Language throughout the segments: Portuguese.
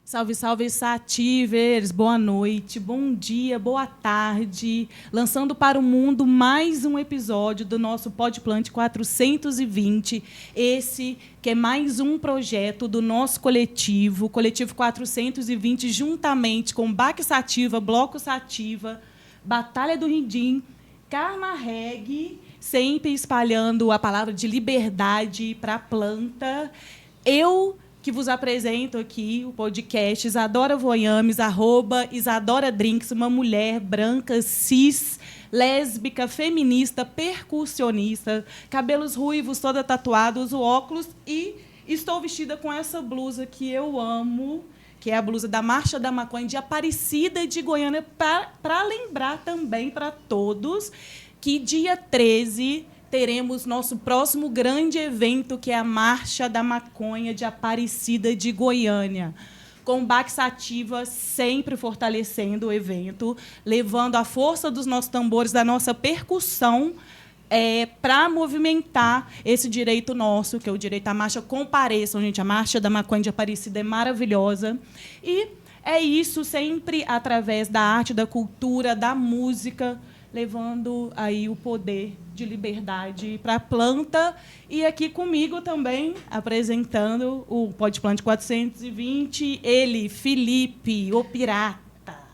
Salve, salve, Sativers! Boa noite, bom dia, boa tarde. Lançando para o mundo mais um episódio do nosso Podplant 420. Esse que é mais um projeto do nosso coletivo 420, juntamente com Baque Sativa, Bloco Sativa, Batalha do Rindim, Karma Reg, sempre espalhando a palavra de liberdade para a planta. Eu que vos apresento aqui o podcast Isadora Voyames, @Isadora Drinks, uma mulher branca, cis, lésbica, feminista, percussionista, cabelos ruivos, toda tatuada, uso óculos e estou vestida com essa blusa que eu amo, que é a blusa da Marcha da Maconha de Aparecida de Goiânia, para lembrar também para todos que dia 13 teremos nosso próximo grande evento, que é a Marcha da Maconha de Aparecida de Goiânia. Com o Baque Sativa sempre fortalecendo o evento, levando a força dos nossos tambores, da nossa percussão, para movimentar esse direito nosso, que é o direito à marcha. Compareçam, gente. A Marcha da Maconha de Aparecida é maravilhosa. E é isso, sempre através da arte, da cultura, da música, levando aí o poder de liberdade para a planta. E aqui comigo também, apresentando o Podplant 420, ele, Felipe, o pirata.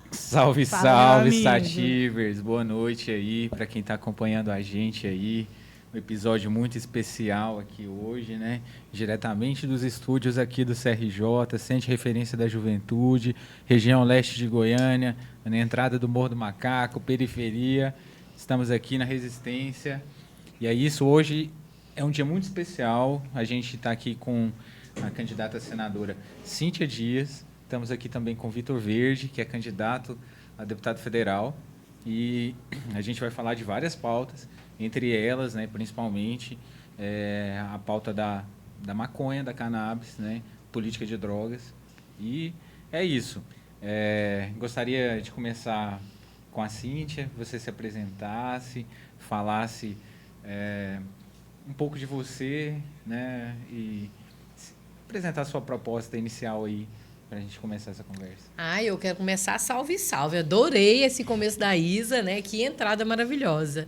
Salve, Fala, salve, Sativers. Boa noite aí para quem está acompanhando a gente aí. Um episódio muito especial aqui hoje, né? Diretamente dos estúdios aqui do CRJ, Centro de Referência da Juventude, região leste de Goiânia, na entrada do Morro do Macaco, periferia. Estamos aqui na Resistência. E é isso, hoje é um dia muito especial. A gente está aqui com a candidata senadora Cíntia Dias. Estamos aqui também com o Vitor Verde, que é candidato a deputado federal. E a gente vai falar de várias pautas, entre elas, né, principalmente, a pauta da maconha, da cannabis, né, política de drogas. E é isso. Gostaria de começar com a Cíntia, você se apresentasse, falasse um pouco de você, né, e apresentar a sua proposta inicial aí, para a gente começar essa conversa. Eu quero começar salve, salve. Adorei esse começo da Isa, né? Que entrada maravilhosa.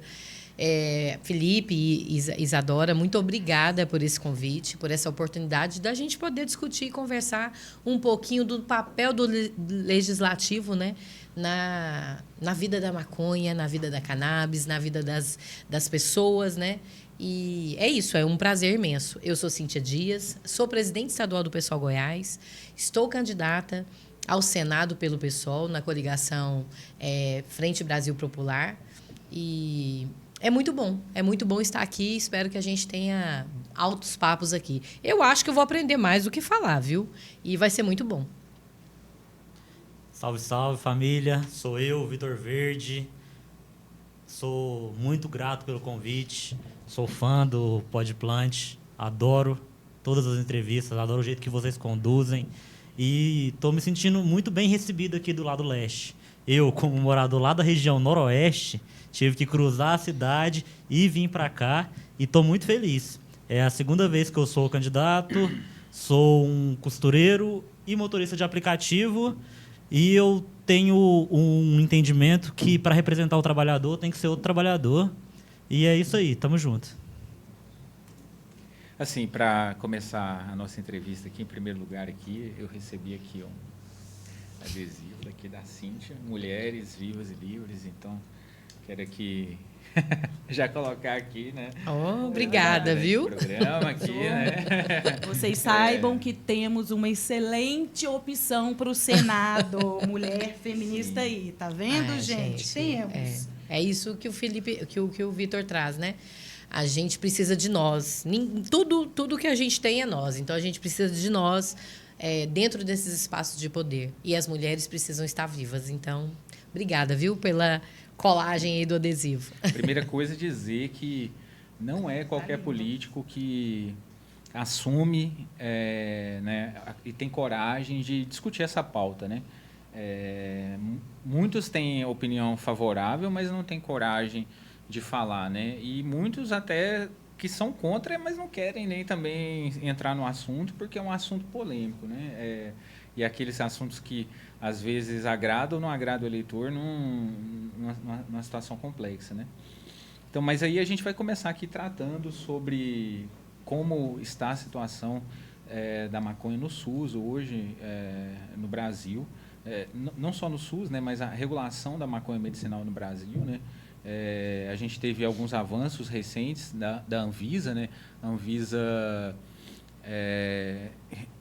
Felipe e Isadora, muito obrigada por esse convite, por essa oportunidade da gente poder discutir e conversar um pouquinho do papel do legislativo, né? Na vida da maconha, na vida da cannabis, na vida das pessoas, né? E é isso, é um prazer imenso. Eu sou Cíntia Dias, sou presidente estadual do PSOL Goiás, estou candidata ao Senado pelo PSOL, na coligação Frente Brasil Popular. E é muito bom estar aqui. Espero que a gente tenha altos papos aqui. Eu acho que eu vou aprender mais do que falar, viu? E vai ser muito bom. Salve, salve, família. Sou eu, Vitor Verde. Sou muito grato pelo convite. Sou fã do Podplant. Adoro todas as entrevistas, adoro o jeito que vocês conduzem. E estou me sentindo muito bem recebido aqui do lado leste. Eu, como morador lá da região noroeste, tive que cruzar a cidade e vim para cá. E estou muito feliz. É a segunda vez que eu sou candidato. Sou um costureiro e motorista de aplicativo. E eu tenho um entendimento que, para representar o trabalhador, tem que ser outro trabalhador. E é isso aí, tamo junto. Assim, para começar a nossa entrevista aqui, em primeiro lugar, aqui, eu recebi aqui um adesivo daqui da Cíntia, Mulheres Vivas e Livres. Então, quero aqui já colocar aqui, né? Obrigada, viu? Programa aqui, né? Vocês saibam que temos uma excelente opção para o Senado, mulher feminista. Sim. Aí, tá vendo, gente? Temos. É isso que o Felipe, que o Vitor traz, né? A gente precisa de nós. Tudo que a gente tem é nós. Então, a gente precisa de nós dentro desses espaços de poder. E as mulheres precisam estar vivas. Então, obrigada, viu, pela colagem aí do adesivo. Primeira coisa, dizer que não é qualquer político que assume né, e tem coragem de discutir essa pauta, né? Muitos têm opinião favorável, mas não têm coragem de falar, né? E muitos até que são contra, mas não querem nem também entrar no assunto, porque é um assunto polêmico, né? e aqueles assuntos que às vezes agradam ou não agradam o eleitor numa situação complexa, né? Então, mas aí a gente vai começar aqui tratando sobre como está a situação da maconha no SUS hoje, no Brasil. Não só no SUS, né, mas a regulação da maconha medicinal no Brasil, né? A gente teve alguns avanços recentes da Anvisa, né? A Anvisa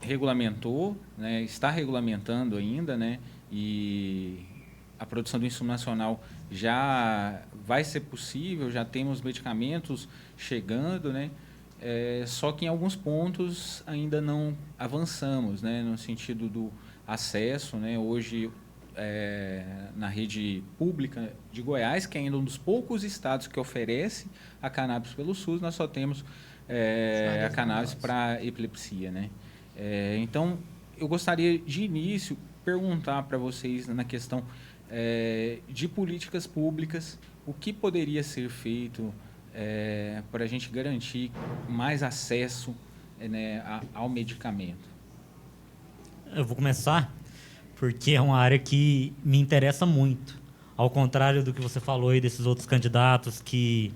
regulamentou, né? Está regulamentando ainda, né? E a produção do insumo nacional já vai ser possível, já temos medicamentos chegando, né? Só que em alguns pontos ainda não avançamos, né? No sentido do acesso, né? Hoje, na rede pública de Goiás, que é ainda um dos poucos estados que oferece a cannabis pelo SUS, nós só temos a cannabis para epilepsia, né? Então, eu gostaria de início perguntar para vocês na questão de políticas públicas, o que poderia ser feito para a gente garantir mais acesso, né, ao medicamento. Eu vou começar porque é uma área que me interessa muito. Ao contrário do que você falou aí desses outros candidatos que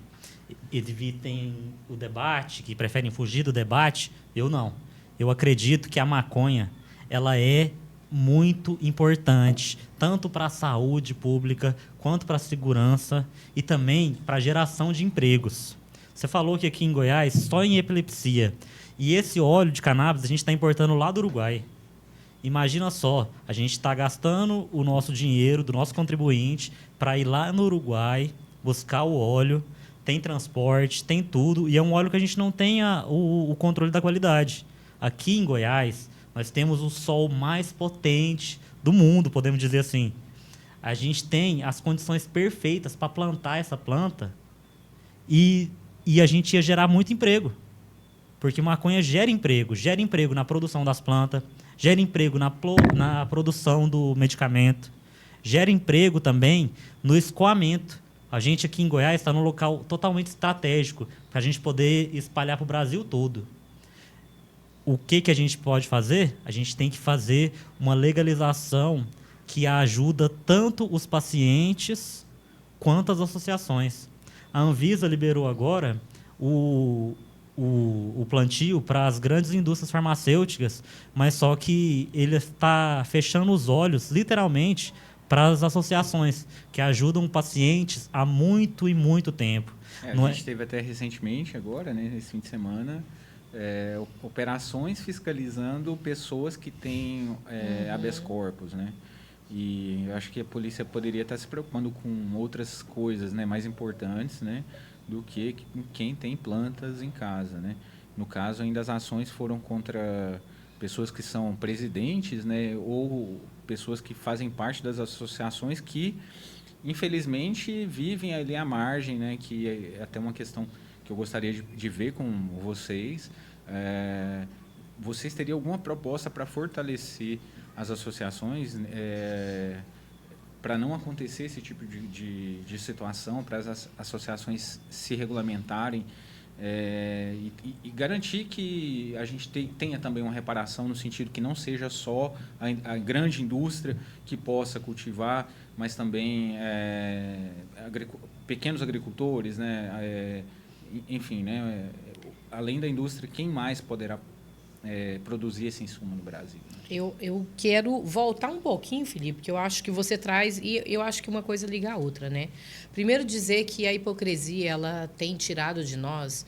evitem o debate, que preferem fugir do debate, eu não. Eu acredito que a maconha ela é muito importante, tanto para a saúde pública, quanto para a segurança e também para a geração de empregos. Você falou que aqui em Goiás, só em epilepsia, e esse óleo de cannabis a gente está importando lá do Uruguai. Imagina só, a gente está gastando o nosso dinheiro do nosso contribuinte para ir lá no Uruguai, buscar o óleo, tem transporte, tem tudo, e é um óleo que a gente não tem o controle da qualidade. Aqui em Goiás, nós temos o sol mais potente do mundo, podemos dizer assim. A gente tem as condições perfeitas para plantar essa planta e a gente ia gerar muito emprego. Porque maconha gera emprego na produção das plantas, gera emprego na produção do medicamento, gera emprego também no escoamento. A gente aqui em Goiás está num local totalmente estratégico para a gente poder espalhar para o Brasil todo. O que a gente pode fazer? A gente tem que fazer uma legalização que ajuda tanto os pacientes quanto as associações. A Anvisa liberou agora o plantio para as grandes indústrias farmacêuticas, mas só que ele está fechando os olhos, literalmente, para as associações, que ajudam pacientes há muito e muito tempo. A gente teve até recentemente, agora, né, nesse fim de semana, operações fiscalizando pessoas que têm habeas corpus, né? E eu acho que a polícia poderia estar se preocupando com outras coisas, né, mais importantes, né, do que quem tem plantas em casa, né? No caso, ainda as ações foram contra pessoas que são presidentes, né, ou pessoas que fazem parte das associações que, infelizmente, vivem ali à margem, né, que é até uma questão que eu gostaria de ver com vocês. Vocês teriam alguma proposta para fortalecer as associações, para não acontecer esse tipo de situação, para as associações se regulamentarem e garantir que a gente tenha também uma reparação no sentido que não seja só a grande indústria que possa cultivar, mas também pequenos agricultores, né? Enfim, né? Além da indústria, quem mais poderá produzir esse insumo no Brasil? Eu quero voltar um pouquinho, Felipe, que eu acho que você traz, e eu acho que uma coisa liga a outra, né? Primeiro, dizer que a hipocrisia ela tem tirado de nós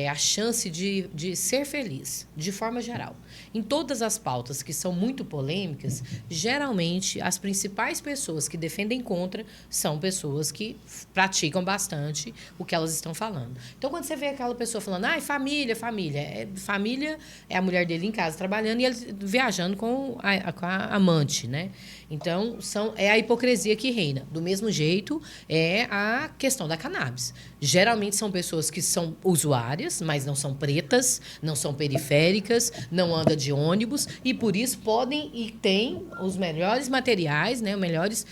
a chance de ser feliz, de forma geral. Em todas as pautas que são muito polêmicas, geralmente as principais pessoas que defendem contra são pessoas que praticam bastante o que elas estão falando. Então, quando você vê aquela pessoa falando, família. Família é a mulher dele em casa trabalhando e ele viajando com a amante, né? Então, é a hipocrisia que reina. Do mesmo jeito, é a questão da cannabis. Geralmente são pessoas que são usuárias, mas não são pretas, não são periféricas, não andam de ônibus e, por isso, podem e têm os melhores materiais, né, as melhores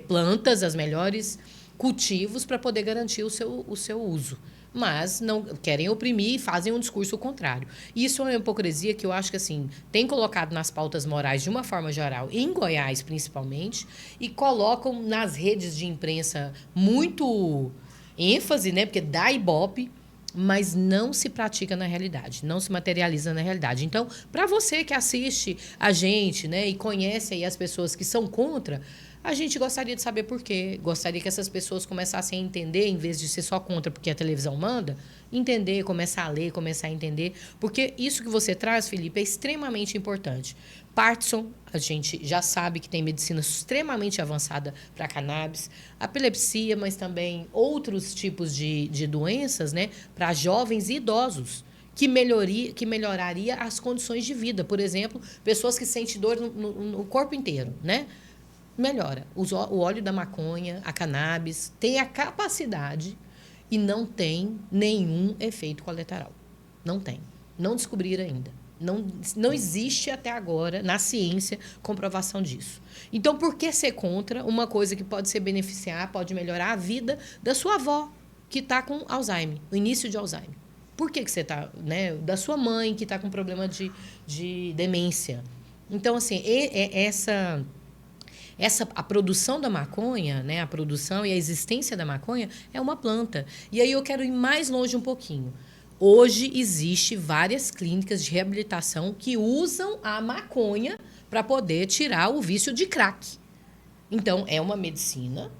plantas, as melhores cultivos para poder garantir o seu uso. mas não querem oprimir e fazem um discurso contrário. Isso é uma hipocrisia que eu acho que assim tem colocado nas pautas morais de uma forma geral, em Goiás principalmente, e colocam nas redes de imprensa muito ênfase, né, porque dá ibope, mas não se pratica na realidade, não se materializa na realidade. Então, para você que assiste a gente, né, e conhece aí as pessoas que são contra, a gente gostaria de saber por quê. Gostaria que essas pessoas começassem a entender, em vez de ser só contra porque a televisão manda, entender, começar a ler, começar a entender. Porque isso que você traz, Felipe, é extremamente importante. Parkinson, a gente já sabe que tem medicina extremamente avançada para cannabis, epilepsia, mas também outros tipos de doenças, né, para jovens e idosos, que melhoraria as condições de vida. Por exemplo, pessoas que sentem dor no corpo inteiro, né? Melhora. O óleo da maconha, a cannabis, tem a capacidade e não tem nenhum efeito colateral. Não tem. Não descobriram ainda. Não existe até agora, na ciência, comprovação disso. Então, por que ser contra uma coisa que pode beneficiar, pode melhorar a vida da sua avó, que está com Alzheimer, o início de Alzheimer? Por que você está, né? Da sua mãe, que está com problema de demência. Então, assim, a produção da maconha, né, a produção e a existência da maconha é uma planta. E aí eu quero ir mais longe um pouquinho. Hoje existe várias clínicas de reabilitação que usam a maconha para poder tirar o vício de crack. Então, é uma medicina,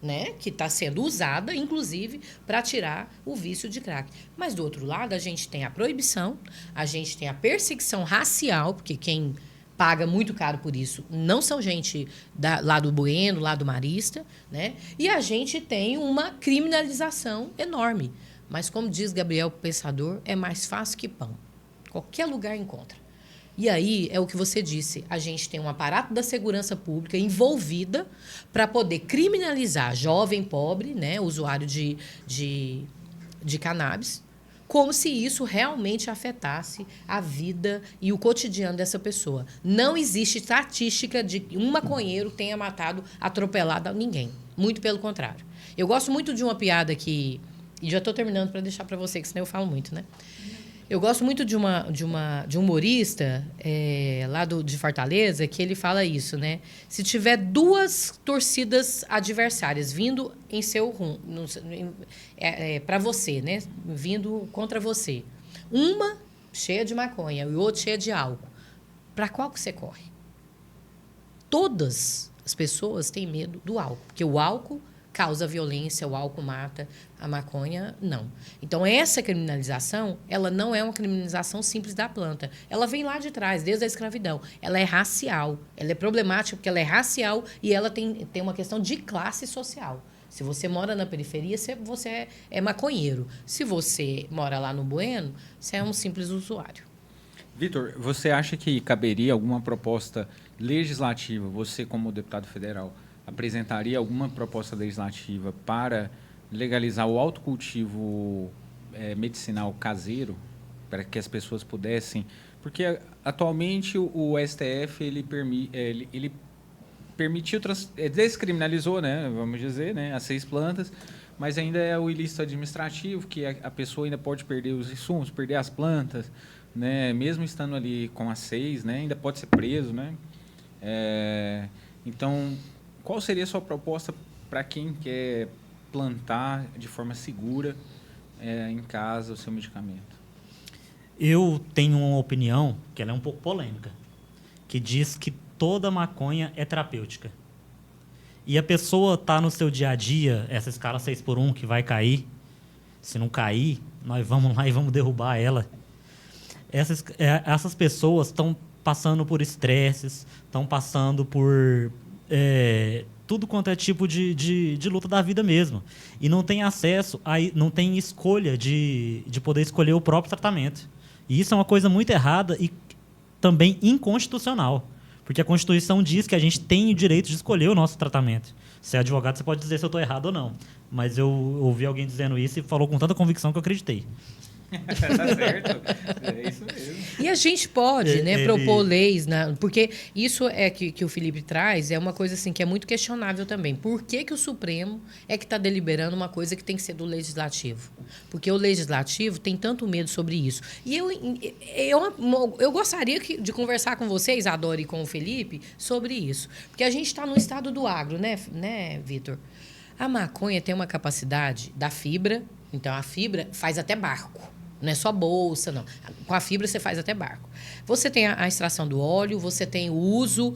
né, que está sendo usada, inclusive, para tirar o vício de crack. Mas, do outro lado, a gente tem a proibição, a gente tem a perseguição racial, porque quem paga muito caro por isso não são gente lá do Bueno, lá do Marista, né? E a gente tem uma criminalização enorme. Mas, como diz Gabriel Pensador, é mais fácil que pão. Qualquer lugar encontra. E aí, é o que você disse, a gente tem um aparato da segurança pública envolvida para poder criminalizar jovem pobre, né, usuário de cannabis, como se isso realmente afetasse a vida e o cotidiano dessa pessoa. Não existe estatística de que um maconheiro tenha matado, atropelado ninguém. Muito pelo contrário. Eu gosto muito de uma piada que... E já estou terminando para deixar para você, que senão eu falo muito, né? Eu gosto muito de um humorista lá de Fortaleza, que ele fala isso, né? Se tiver duas torcidas adversárias vindo em seu rumo, para você, né? Vindo contra você. Uma cheia de maconha e outra cheia de álcool. Para qual que você corre? Todas as pessoas têm medo do álcool, porque o álcool causa violência, o álcool mata, a maconha não. Então, essa criminalização, ela não é uma criminalização simples da planta. Ela vem lá de trás, desde a escravidão. Ela é racial. Ela é problemática porque ela é racial e ela tem uma questão de classe social. Se você mora na periferia, você é maconheiro. Se você mora lá no Bueno, você é um simples usuário. Vitor, você acha que caberia alguma proposta legislativa, você como deputado federal, apresentaria alguma proposta legislativa para legalizar o autocultivo medicinal caseiro, para que as pessoas pudessem... Porque, atualmente, o STF ele permitiu, descriminalizou, né, vamos dizer, né, as 6 plantas, mas ainda é o ilícito administrativo, que a pessoa ainda pode perder os insumos, perder as plantas, né, mesmo estando ali com as 6, né, ainda pode ser preso, né? Então... Qual seria a sua proposta para quem quer plantar de forma segura em casa o seu medicamento? Eu tenho uma opinião, que ela é um pouco polêmica, que diz que toda maconha é terapêutica. E a pessoa está no seu dia a dia, essa escala 6x1 que vai cair, se não cair, nós vamos lá e vamos derrubar ela. Essas pessoas estão passando por estresses, estão passando por... tudo quanto é tipo de luta da vida mesmo. E não tem acesso, não tem escolha de poder escolher o próprio tratamento. E isso é uma coisa muito errada e também inconstitucional. Porque a Constituição diz que a gente tem o direito de escolher o nosso tratamento. Se é advogado, você pode dizer se eu estou errado ou não. Mas eu ouvi alguém dizendo isso e falou com tanta convicção que eu acreditei. Tá certo. É isso mesmo. E a gente pode, né, propor leis, porque isso é que o Felipe traz, é uma coisa assim que é muito questionável também. Por que o Supremo é que está deliberando uma coisa que tem que ser do Legislativo? Porque o Legislativo tem tanto medo sobre isso. E eu gostaria de conversar com vocês, Adora, e com o Felipe, sobre isso. Porque a gente está no estado do agro, né, Vitor? A maconha tem uma capacidade da fibra, então a fibra faz até barco. Não é só bolsa, não. Com a fibra você faz até barco. Você tem a extração do óleo, você tem o uso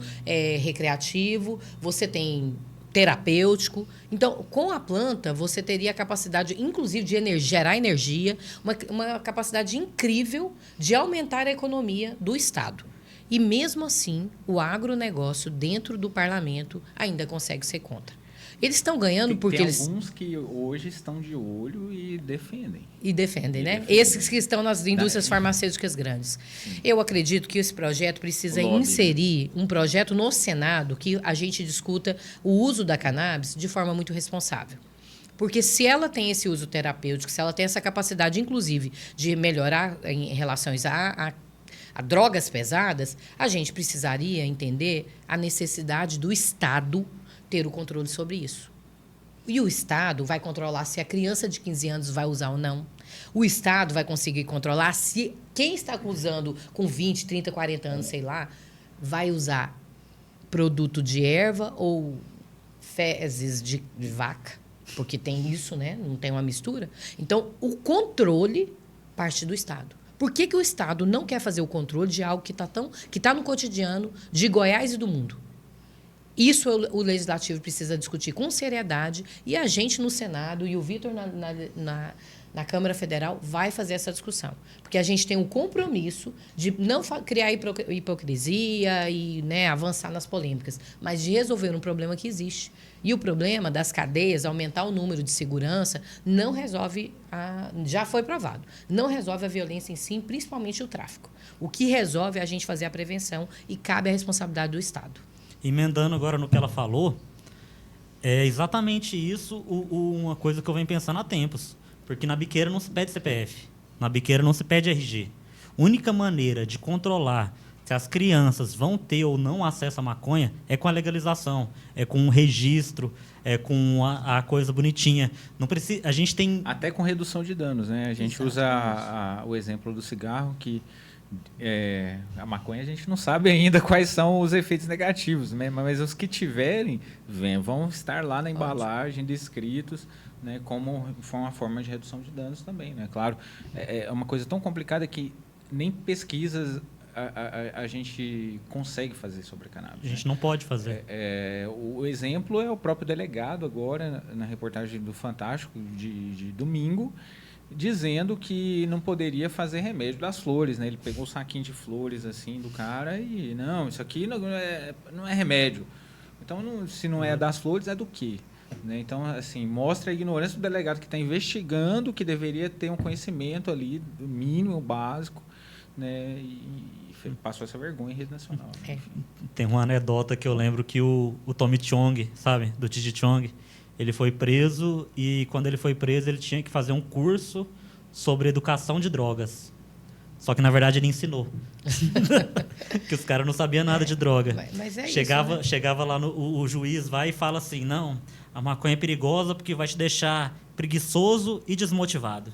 recreativo, você tem terapêutico. Então, com a planta, você teria a capacidade, inclusive, de gerar energia, uma capacidade incrível de aumentar a economia do Estado. E, mesmo assim, o agronegócio dentro do parlamento ainda consegue ser contra. Eles estão ganhando porque tem eles... alguns que hoje estão de olho e defendem. E defendem, né? Esses que estão nas indústrias farmacêuticas grandes. Sim. Eu acredito que esse projeto precisa inserir um projeto no Senado que a gente discuta o uso da cannabis de forma muito responsável. Porque se ela tem esse uso terapêutico, se ela tem essa capacidade, inclusive, de melhorar em relação a drogas pesadas, a gente precisaria entender a necessidade do Estado ter o controle sobre isso. E o Estado vai controlar se a criança de 15 anos vai usar ou não. O Estado vai conseguir controlar se quem está usando com 20, 30, 40 anos, sei lá, vai usar produto de erva ou fezes de vaca, porque tem isso, né? Não tem uma mistura. Então, o controle parte do Estado. Por que o Estado não quer fazer o controle de algo que está no cotidiano de Goiás e do mundo? Isso o Legislativo precisa discutir com seriedade e a gente no Senado e o Vitor na Câmara Federal vai fazer essa discussão. Porque a gente tem um compromisso de não criar hipocrisia e, né, avançar nas polêmicas, mas de resolver um problema que existe. E o problema das cadeias, aumentar o número de segurança, não resolve, já foi provado, não resolve a violência em si, principalmente o tráfico. O que resolve é a gente fazer a prevenção e cabe a responsabilidade do Estado. Emendando agora no que ela falou, é exatamente isso uma coisa que eu venho pensando há tempos. Porque na biqueira não se pede CPF, na biqueira não se pede RG. A única maneira de controlar se as crianças vão ter ou não acesso à maconha é com a legalização, é com o registro, é com a coisa bonitinha. Não precisa, a gente tem... Até com redução de danos, né? A gente usa o exemplo do cigarro, que a maconha a gente não sabe ainda quais são os efeitos negativos, né? Mas os que tiverem vão estar lá na embalagem descritos, né, como uma forma de redução de danos também, né? Claro, é uma coisa tão complicada que nem pesquisas a gente consegue fazer sobre a cannabis. A gente não pode fazer. O exemplo é o próprio delegado agora, na reportagem do Fantástico de domingo, dizendo que não poderia fazer remédio das flores, né? Ele pegou o saquinho de flores assim do cara e não, isso aqui não é remédio. Então, se não é das flores, é do quê? Né? Então, assim, mostra a ignorância do delegado que está investigando, que deveria ter um conhecimento ali do mínimo, básico, né? E passou essa vergonha em rede nacional. Né? Tem uma anedota que eu lembro que o Tommy Chong, sabe, do Tiji Chong, ele foi preso e, quando ele foi preso, ele tinha que fazer um curso sobre educação de drogas. Só que, na verdade, ele ensinou. Que os caras não sabiam nada de droga. Mas chegava, isso, né? Chegava lá, o juiz vai e fala assim, não, a maconha é perigosa porque vai te deixar preguiçoso e desmotivado.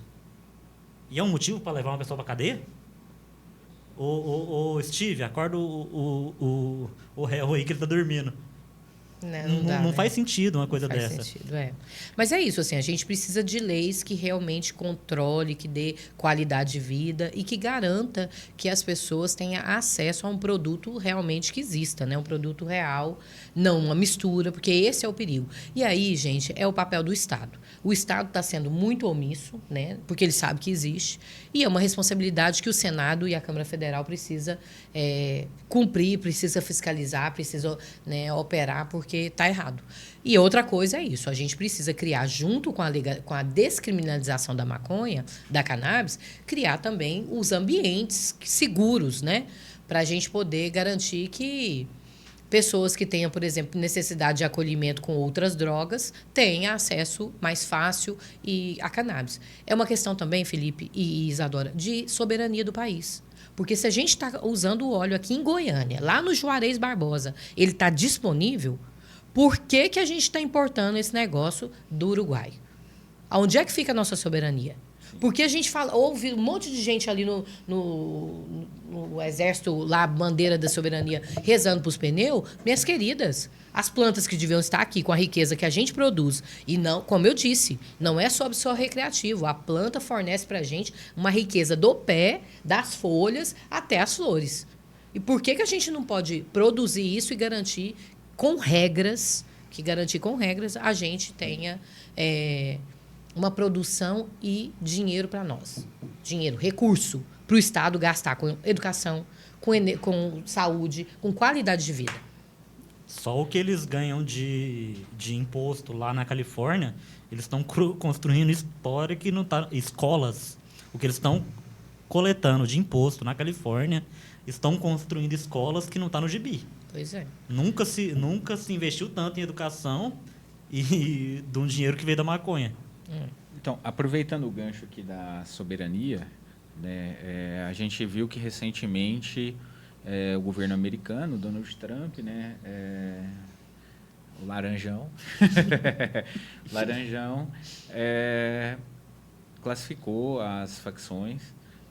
E é um motivo para levar uma pessoa para cadeia? Ô, Steve, acorda o réu aí que ele tá dormindo. Não faz sentido uma coisa dessa. Faz sentido, Mas é isso, assim, a gente precisa de leis que realmente controle, que dê qualidade de vida e que garanta que as pessoas tenham acesso a um produto realmente que exista, né? Um produto real, não uma mistura, porque esse é o perigo. E aí, gente, é o papel do Estado. O Estado está sendo muito omisso, né? Porque ele sabe que existe, e é uma responsabilidade que o Senado e a Câmara Federal precisa cumprir, precisa fiscalizar, precisa, né, operar, porque está errado. E outra coisa é isso, a gente precisa criar, junto com a descriminalização da maconha, da cannabis, criar também os ambientes seguros, né? Para a gente poder garantir que pessoas que tenham, por exemplo, necessidade de acolhimento com outras drogas tenham acesso mais fácil à cannabis. É uma questão também, Felipe e Isadora, de soberania do país. Porque se a gente está usando o óleo aqui em Goiânia, lá no Juarez Barbosa, ele está disponível, por que, que a gente está importando esse negócio do Uruguai? Onde é que fica a nossa soberania? Porque a gente fala, ouve um monte de gente ali no exército, lá, bandeira da soberania, rezando para os pneus. Minhas queridas, as plantas que deviam estar aqui com a riqueza que a gente produz, e não, como eu disse, não é só recreativo. A planta fornece para a gente uma riqueza do pé, das folhas, até as flores. E por que, que a gente não pode produzir isso e garantir com regras, a gente tenha uma produção e dinheiro para nós. Dinheiro, recurso para o Estado gastar com educação, com saúde, com qualidade de vida. Só o que eles ganham de imposto lá na Califórnia, eles estão construindo história que não tá, escolas. O que eles estão coletando de imposto na Califórnia, estão construindo escolas que não estão no gibi. Pois é. Nunca se investiu tanto em educação e de um dinheiro que veio da maconha. Então, aproveitando o gancho aqui da soberania, né, a gente viu que recentemente o governo americano, Donald Trump, né, o Laranjão, classificou as facções,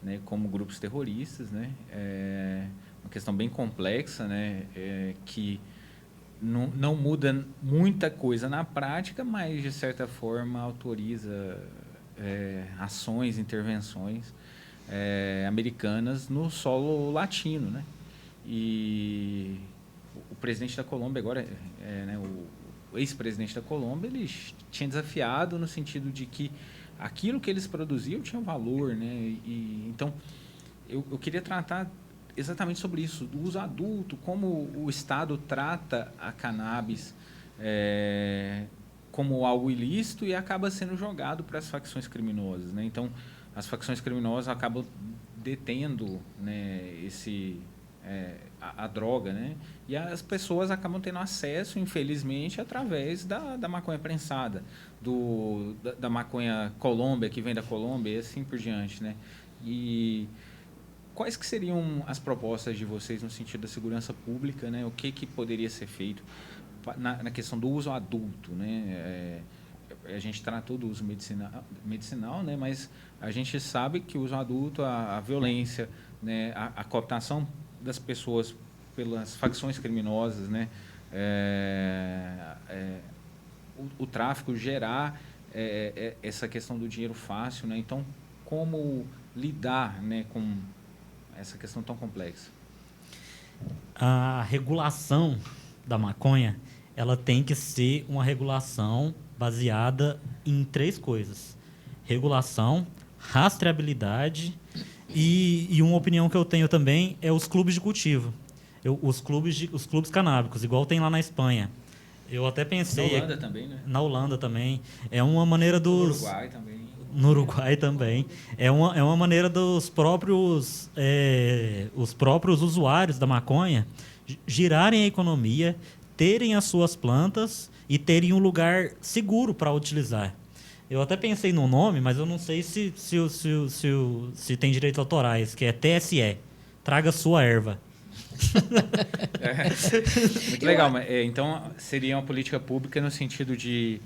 né, como grupos terroristas, né, uma questão bem complexa, né, que não muda muita coisa na prática, mas, de certa forma, autoriza ações, intervenções americanas no solo latino, né? E o presidente da Colômbia agora, né, o ex-presidente da Colômbia, ele tinha desafiado no sentido de que aquilo que eles produziam tinha valor, né? Então, eu queria tratar exatamente sobre isso, do uso adulto, como o Estado trata a cannabis como algo ilícito e acaba sendo jogado para as facções criminosas, né? Então, as facções criminosas acabam detendo, né, a droga, né? E as pessoas acabam tendo acesso, infelizmente, através da maconha prensada, da maconha Colômbia, que vem da Colômbia, e assim por diante, né? E quais que seriam as propostas de vocês no sentido da segurança pública, né? O que poderia ser feito na questão do uso adulto, né? A gente tratou do uso medicinal, né? Mas a gente sabe que o uso adulto, a violência, né? A cooptação das pessoas pelas facções criminosas, né? O tráfico gerar essa questão do dinheiro fácil, né? Então, como lidar, né, com essa questão tão complexa? A regulação da maconha, ela tem que ser uma regulação baseada em 3 coisas: regulação, rastreabilidade e uma opinião que eu tenho também é os clubes de cultivo. Os clubes canábicos, igual tem lá na Espanha. Eu até pensei... Na Holanda também, né? Na Holanda também. É uma maneira dos... No Uruguai também. No Uruguai também. É uma maneira dos próprios... os próprios usuários da maconha girarem a economia, terem as suas plantas e terem um lugar seguro para utilizar. Eu até pensei no nome, mas eu não sei se tem direitos autorais, que é TSE. Traga sua erva. Muito legal. Então, seria uma política pública no sentido de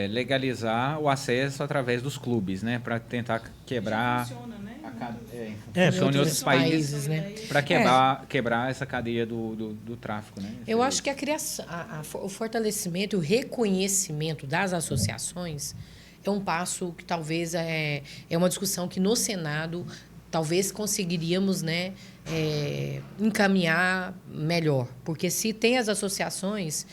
legalizar o acesso através dos clubes, né? Para tentar quebrar... Funciona, né? Funciona em outros países, né? Para quebrar essa cadeia do tráfico, né? Eu acho que a criação, o fortalecimento e o reconhecimento das associações é um passo que talvez é uma discussão que no Senado talvez conseguiríamos, né, encaminhar melhor. Porque se tem as associações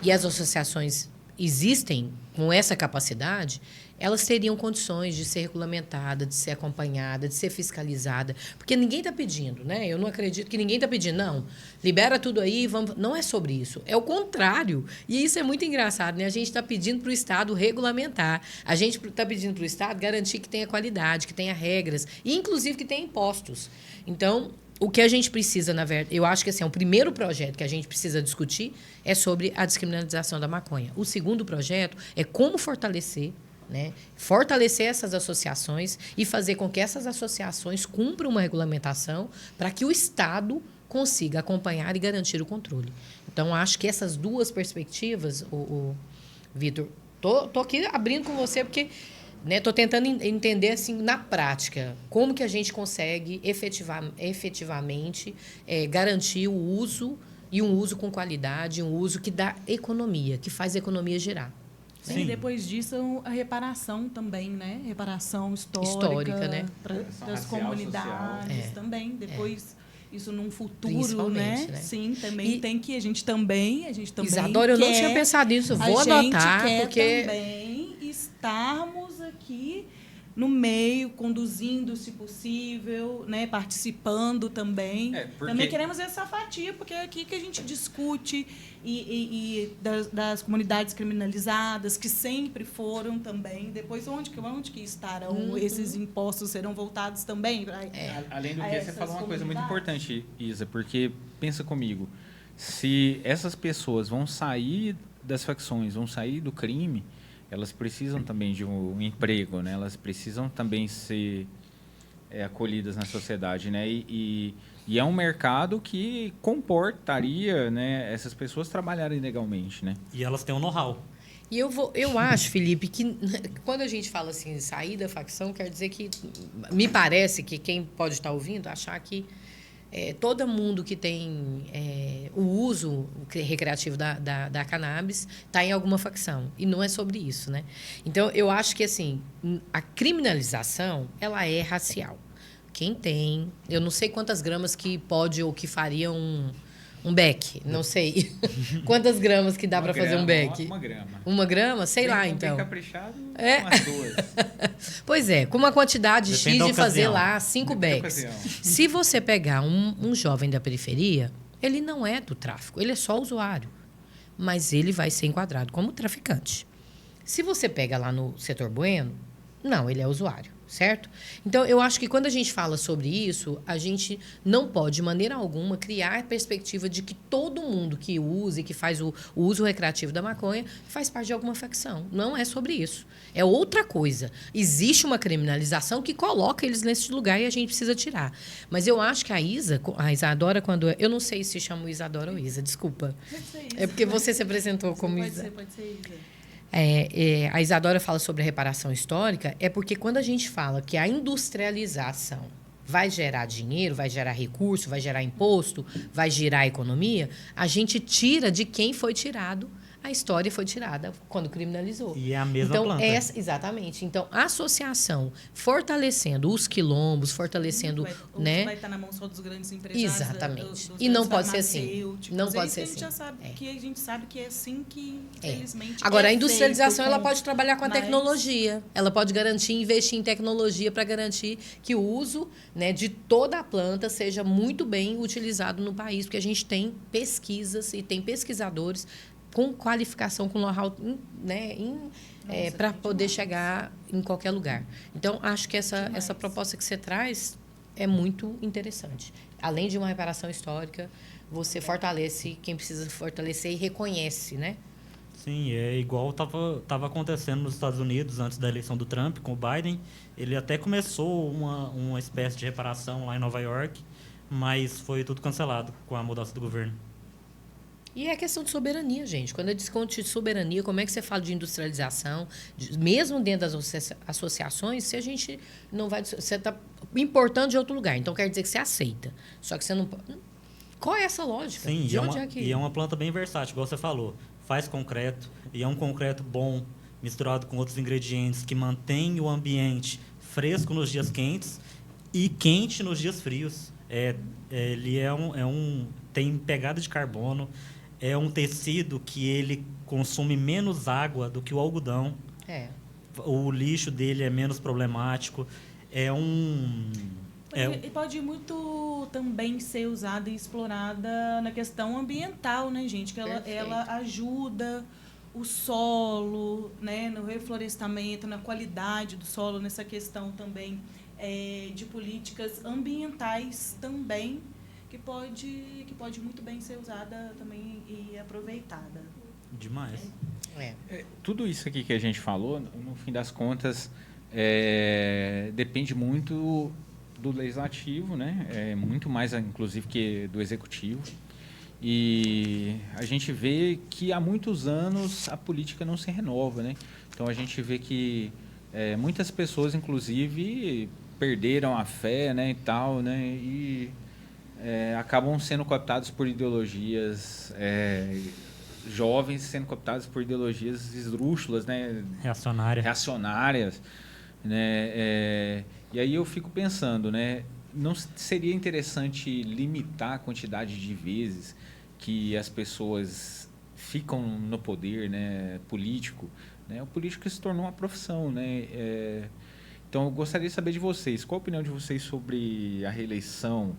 e as associações existem com essa capacidade, elas teriam condições de ser regulamentada, de ser acompanhada, de ser fiscalizada. Porque ninguém está pedindo, né? Eu não acredito que ninguém está pedindo, não, libera tudo aí, vamos... Não é sobre isso. É o contrário. E isso é muito engraçado, né? A gente está pedindo para o Estado regulamentar. A gente está pedindo para o Estado garantir que tenha qualidade, que tenha regras, e inclusive que tenha impostos. Então, o que a gente precisa, na verdade, eu acho que assim, o primeiro projeto que a gente precisa discutir é sobre a descriminalização da maconha. O segundo projeto é como fortalecer né? Fortalecer essas associações e fazer com que essas associações cumpram uma regulamentação para que o Estado consiga acompanhar e garantir o controle. Então, acho que essas duas perspectivas, Vitor, tô aqui abrindo com você porque estou tentando entender assim, na prática como que a gente consegue efetivamente garantir o uso e um uso com qualidade, um uso que dá economia, que faz a economia girar. Sim. E depois disso, a reparação também, né? Reparação histórica né? Das comunidades também. Depois, isso num futuro, né? Sim, também tem que... A gente também Isadora, eu não tinha pensado nisso. Vou anotar, porque... A gente quer também estarmos aqui no meio, conduzindo, se possível, né? Participando também. Também queremos essa fatia, porque é aqui que a gente discute e das comunidades criminalizadas, que sempre foram também. Depois, onde que estarão esses impostos? Serão voltados também? Além do que, você falou uma coisa muito importante, Isa, porque pensa comigo, se essas pessoas vão sair das facções, vão sair do crime, elas precisam também de um emprego, né? Elas precisam também ser acolhidas na sociedade, né? E é um mercado que comportaria, né, essas pessoas trabalharem legalmente, né? E elas têm um know-how. E eu acho, Felipe, que quando a gente fala assim, sair da facção, quer dizer que me parece que quem pode estar ouvindo achar que todo mundo que tem o uso recreativo da cannabis está em alguma facção. E não é sobre isso, né? Então, eu acho que assim, a criminalização ela é racial. Quem tem... Eu não sei quantas gramas que pode ou que faria um beck. Não sei. Quantas gramas que dá para fazer um beck? Uma grama. Uma grama? Sei lá, então. Bem caprichado, umas 2. Pois é, com uma quantidade Depende X de fazer ocasião. lá 5 becks. Se você pegar um jovem da periferia, ele não é do tráfico, ele é só usuário. Mas ele vai ser enquadrado como traficante. Se você pega lá no setor bueno, não, ele é usuário. Certo? Então, eu acho que quando a gente fala sobre isso, a gente não pode, de maneira alguma, criar a perspectiva de que todo mundo que usa e que faz o uso recreativo da maconha faz parte de alguma facção. Não é sobre isso. É outra coisa. Existe uma criminalização que coloca eles nesse lugar e a gente precisa tirar. Mas eu acho que a Isadora, quando... Eu não sei se chama Isadora ou Isa, desculpa. Pode ser Isa, é porque você se apresentou como Isa. Pode ser Isa. A Isadora fala sobre a reparação histórica, é porque quando a gente fala que a industrialização vai gerar dinheiro, vai gerar recurso, vai gerar imposto, vai girar a economia, a gente tira de quem foi tirado. A história foi tirada quando criminalizou. E é a mesma planta. Exatamente. Então, a associação fortalecendo os quilombos, fortalecendo... Vai estar na mão só dos grandes empresários. Exatamente. Dos e não pode ser assim. Não pode ser assim. Que a gente sabe que é assim que, felizmente, Agora, a industrialização ela pode trabalhar com a tecnologia. Ela pode investir em tecnologia para garantir que o uso, né, de toda a planta seja muito bem utilizado no país, porque a gente tem pesquisas e tem pesquisadores com qualificação, com know-how, né, para poder chegar em qualquer lugar. Então, acho que essa proposta que você traz é muito interessante. Além de uma reparação histórica, você fortalece quem precisa fortalecer e reconhece, né? Sim, é igual estava acontecendo nos Estados Unidos antes da eleição do Trump com o Biden. Ele até começou uma espécie de reparação lá em Nova York, mas foi tudo cancelado com a mudança do governo. E é questão de soberania, gente. Quando eu discuto de soberania, como é que você fala de industrialização, mesmo dentro das associações, se a gente não vai... Você está importando de outro lugar, então quer dizer que você aceita. Só que você não... Qual é essa lógica? Sim, e é uma planta bem versátil, igual você falou. Faz concreto, e é um concreto bom, misturado com outros ingredientes, que mantém o ambiente fresco nos dias quentes e quente nos dias frios. Ele tem pegada de carbono, é um tecido que ele consome menos água do que o algodão. O lixo dele é menos problemático. E pode muito também ser usada e explorada na questão ambiental, né, gente? Que ela ajuda o solo, né, no reflorestamento, na qualidade do solo, nessa questão também de políticas ambientais também, que pode muito bem ser usada também e aproveitada. Demais. Tudo isso aqui que a gente falou, no fim das contas, depende muito do legislativo, né? Muito mais, inclusive, que do executivo. E a gente vê que há muitos anos a política não se renova, né? Então a gente vê que muitas pessoas, inclusive, perderam a fé, né, e tal, né? E acabam sendo cooptados por ideologias, jovens sendo cooptados por ideologias esdrúxulas, né? Reacionárias, né? E aí eu fico pensando, né? Não seria interessante limitar a quantidade de vezes que as pessoas ficam no poder, né, político, né? O político se tornou uma profissão, né? Então eu gostaria de saber de vocês, qual a opinião de vocês sobre a reeleição,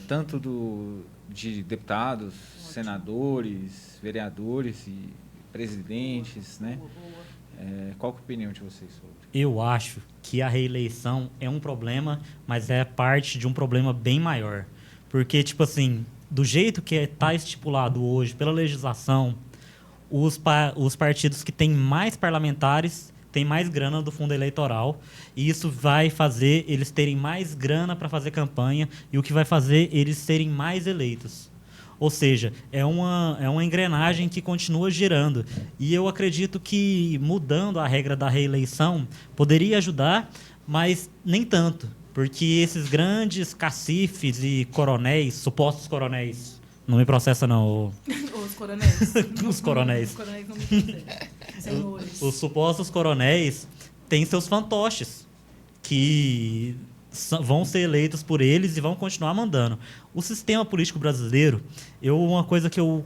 tanto de deputados, senadores, vereadores e presidentes, né? Qual que é a opinião de vocês sobre? Eu acho que a reeleição é um problema, mas é parte de um problema bem maior. Porque, tipo assim, do jeito que está estipulado hoje pela legislação, os partidos que têm mais parlamentares têm mais grana do fundo eleitoral, e isso vai fazer eles terem mais grana para fazer campanha, e o que vai fazer eles serem mais eleitos. Ou seja, é uma engrenagem que continua girando. E eu acredito que mudando a regra da reeleição poderia ajudar, mas nem tanto. Porque esses grandes cacifes e coronéis, supostos coronéis, não me processa não. Os coronéis. Os coronéis. Os coronéis não me processam. Senhores. Os supostos coronéis têm seus fantoches, que vão ser eleitos por eles e vão continuar mandando. O sistema político brasileiro, uma coisa que eu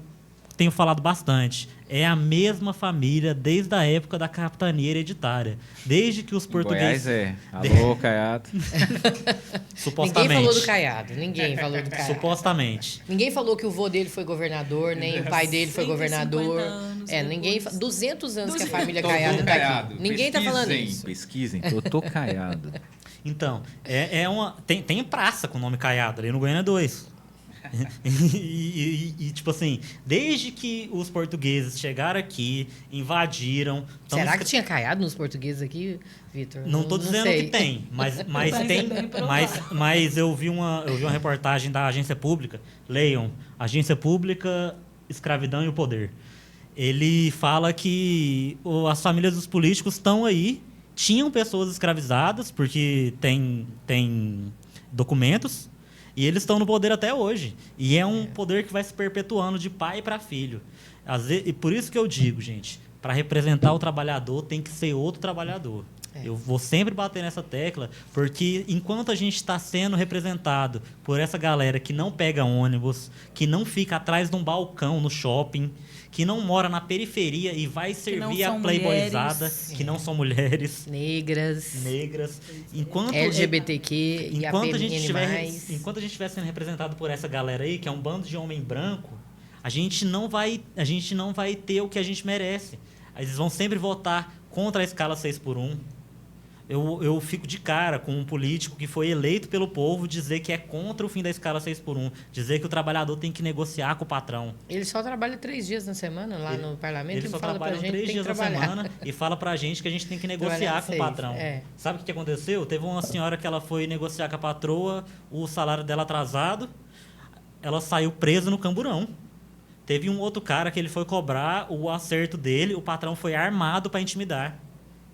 tenho falado bastante, é a mesma família desde a época da capitania hereditária. Desde que os portugueses... Goiás Alô, Caiado. Supostamente. Ninguém falou do Caiado. Ninguém falou do Caiado. Supostamente. Ninguém falou que o vô dele foi governador, nem o pai dele foi governador. Ninguém... 200 anos que a família Caiado está aqui. Ninguém está falando isso. Pesquisem, Totô Caiado. Então, tem praça com o nome Caiado ali no Goiânia 2. e, tipo assim, desde que os portugueses chegaram aqui, invadiram... Será que tinha Caiado nos portugueses aqui, Vitor? Não estou dizendo que tem, mas tem. Mas eu vi uma reportagem da Agência Pública, leiam, Agência Pública, Escravidão e o Poder. Ele fala que as famílias dos políticos estão aí, tinham pessoas escravizadas, porque tem documentos, e eles estão no poder até hoje. E é um poder que vai se perpetuando de pai para filho. E por isso que eu digo, gente, para representar o trabalhador tem que ser outro trabalhador. Eu vou sempre bater nessa tecla, porque enquanto a gente está sendo representado por essa galera que não pega ônibus, que não fica atrás de um balcão no shopping, que não mora na periferia e vai servir a playboyzada, que não são mulheres. Negras. Enquanto LGBTQ e enquanto a gente estiver sendo representado por essa galera aí, que é um bando de homem branco, a gente não vai ter o que a gente merece. Eles vão sempre votar contra a escala 6x1. Eu fico de cara com um político que foi eleito pelo povo dizer que é contra o fim da escala 6x1, dizer que o trabalhador tem que negociar com o patrão. Ele só trabalha 3 dias na semana lá no parlamento. Ele só trabalha 3 dias na semana e fala pra gente que a gente tem que negociar com o patrão. Sabe o que aconteceu? Teve uma senhora que ela foi negociar com a patroa, o salário dela atrasado, ela saiu presa no camburão. Teve um outro cara que ele foi cobrar o acerto dele, o patrão foi armado para intimidar.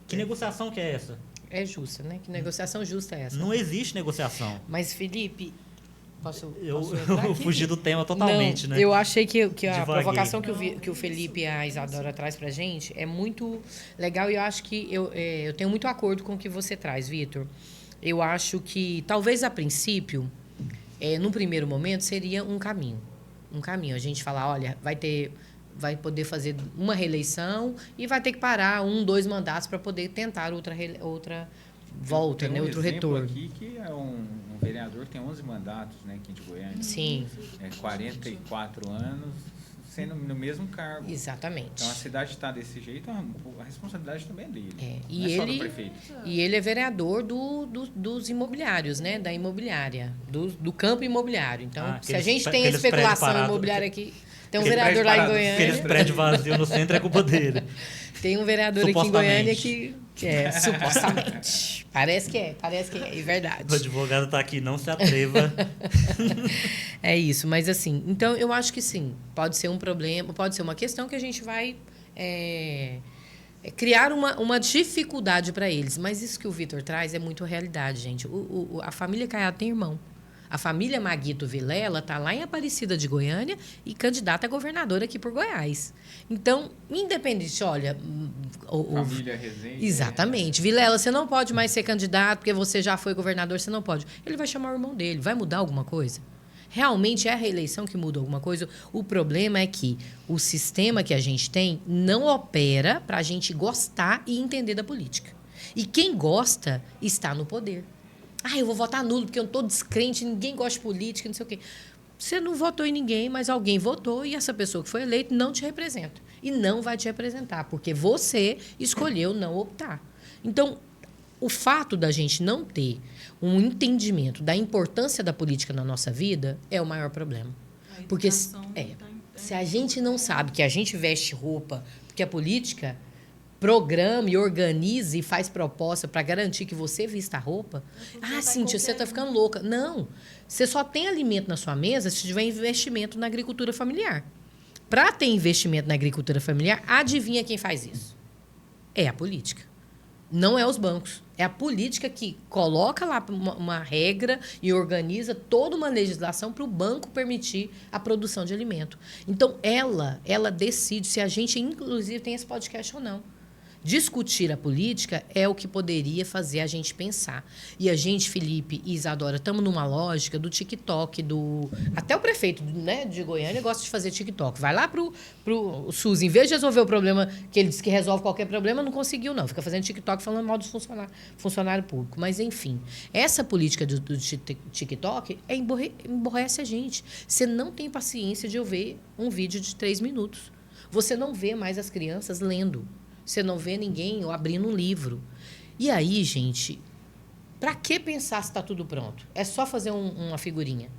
Que negociação que é essa? É justa, né? Que negociação justa é essa? Não existe negociação. Mas, Felipe... Eu fugi do tema totalmente, não, né? Eu achei que a provocação que o Felipe e a Isadora traz pra gente é muito legal e eu acho que eu tenho muito acordo com o que você traz, Vitor. Eu acho que, talvez a princípio, num primeiro momento, seria um caminho. A gente falar, olha, vai poder fazer uma reeleição e vai ter que parar 2 mandatos para poder tentar outra volta, né? Outro retorno. Aqui que é um vereador que tem 11 mandatos, né, aqui de Goiânia. Sim. 44 anos sendo no mesmo cargo. Exatamente. Então a cidade está desse jeito, a responsabilidade também é dele. E ele, só do prefeito. E ele é vereador dos imobiliários, né? Da imobiliária, do campo imobiliário. Então, se a gente tem especulação imobiliária aqui... Tem um Aquele vereador prédio lá em parado, Goiânia. Aqueles prédios vazios no centro é culpa dele. Tem um vereador aqui em Goiânia Supostamente. que é, supostamente. Parece que é verdade. O advogado tá aqui, não se atreva. É isso, mas assim, então eu acho que sim, pode ser um problema, pode ser uma questão que a gente vai criar uma dificuldade para eles. Mas isso que o Vitor traz é muito realidade, gente. A família Caiado tem irmão. A família Maguito Vilela está lá em Aparecida de Goiânia e candidata a governadora aqui por Goiás. Então, independente, olha... Família Rezende. Exatamente. Vilela, você não pode mais ser candidato porque você já foi governador, você não pode. Ele vai chamar o irmão dele. Vai mudar alguma coisa? Realmente é a reeleição que muda alguma coisa? O problema é que o sistema que a gente tem não opera para a gente gostar e entender da política. E quem gosta está no poder. Eu vou votar nulo porque eu estou descrente, ninguém gosta de política, não sei o quê. Você não votou em ninguém, mas alguém votou e essa pessoa que foi eleita não te representa. E não vai te representar, porque você escolheu não optar. Então, o fato da gente não ter um entendimento da importância da política na nossa vida é o maior problema. Porque se a gente não sabe que a gente veste roupa, porque a política programa e organiza e faz proposta para garantir que você vista a roupa. Cíntia, você está ficando louca. Não. Você só tem alimento na sua mesa se tiver investimento na agricultura familiar. Para ter investimento na agricultura familiar, adivinha quem faz isso? É a política. Não é os bancos. É a política que coloca lá uma regra e organiza toda uma legislação para o banco permitir a produção de alimento. Então, ela decide se a gente, inclusive, tem esse podcast ou não. Discutir a política é o que poderia fazer a gente pensar. E a gente, Felipe e Isadora, estamos numa lógica do TikTok, até o prefeito, né, de Goiânia gosta de fazer TikTok. Vai lá pro SUS, em vez de resolver o problema, que ele diz que resolve qualquer problema, não conseguiu, não. Fica fazendo TikTok falando mal dos funcionário público. Mas, enfim, essa política do TikTok emborrece a gente. Você não tem paciência de eu ver um vídeo de 3 minutos. Você não vê mais as crianças lendo. Você não vê ninguém abrindo um livro. E aí, gente, para que pensar se está tudo pronto? É só fazer uma figurinha.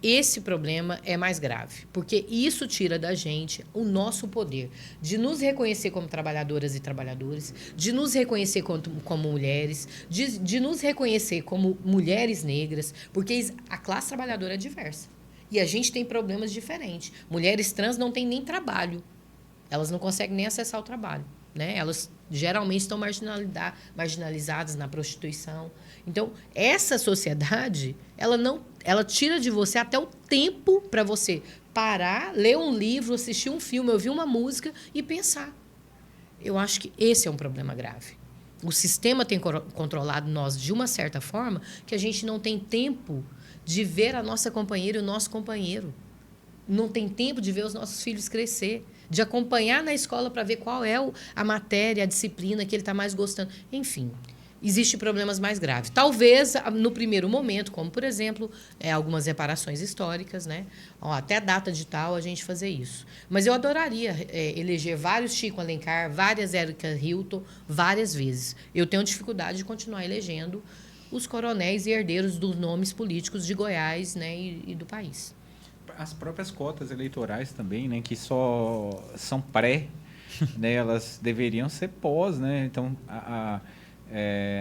Esse problema é mais grave, porque isso tira da gente o nosso poder de nos reconhecer como trabalhadoras e trabalhadores, de nos reconhecer como mulheres, de nos reconhecer como mulheres negras, porque a classe trabalhadora é diversa. E a gente tem problemas diferentes. Mulheres trans não têm nem trabalho. Elas não conseguem nem acessar o trabalho, né? Elas geralmente estão marginalizadas na prostituição. Então, essa sociedade, ela tira de você até o tempo para você parar, ler um livro, assistir um filme, ouvir uma música e pensar. Eu acho que esse é um problema grave. O sistema tem controlado nós de uma certa forma que a gente não tem tempo de ver a nossa companheira e o nosso companheiro. Não tem tempo de ver os nossos filhos crescer, de acompanhar na escola para ver qual é a matéria, a disciplina que ele está mais gostando. Enfim, existem problemas mais graves. Talvez, no primeiro momento, como, por exemplo, algumas reparações históricas, né? Até a data de tal, a gente fazer isso. Mas eu adoraria eleger vários Chico Alencar, várias Érica Hilton, várias vezes. Eu tenho dificuldade de continuar elegendo os coronéis e herdeiros dos nomes políticos de Goiás, né, e do país. As próprias cotas eleitorais também, né, que só são pré, né, elas deveriam ser pós, né? Então,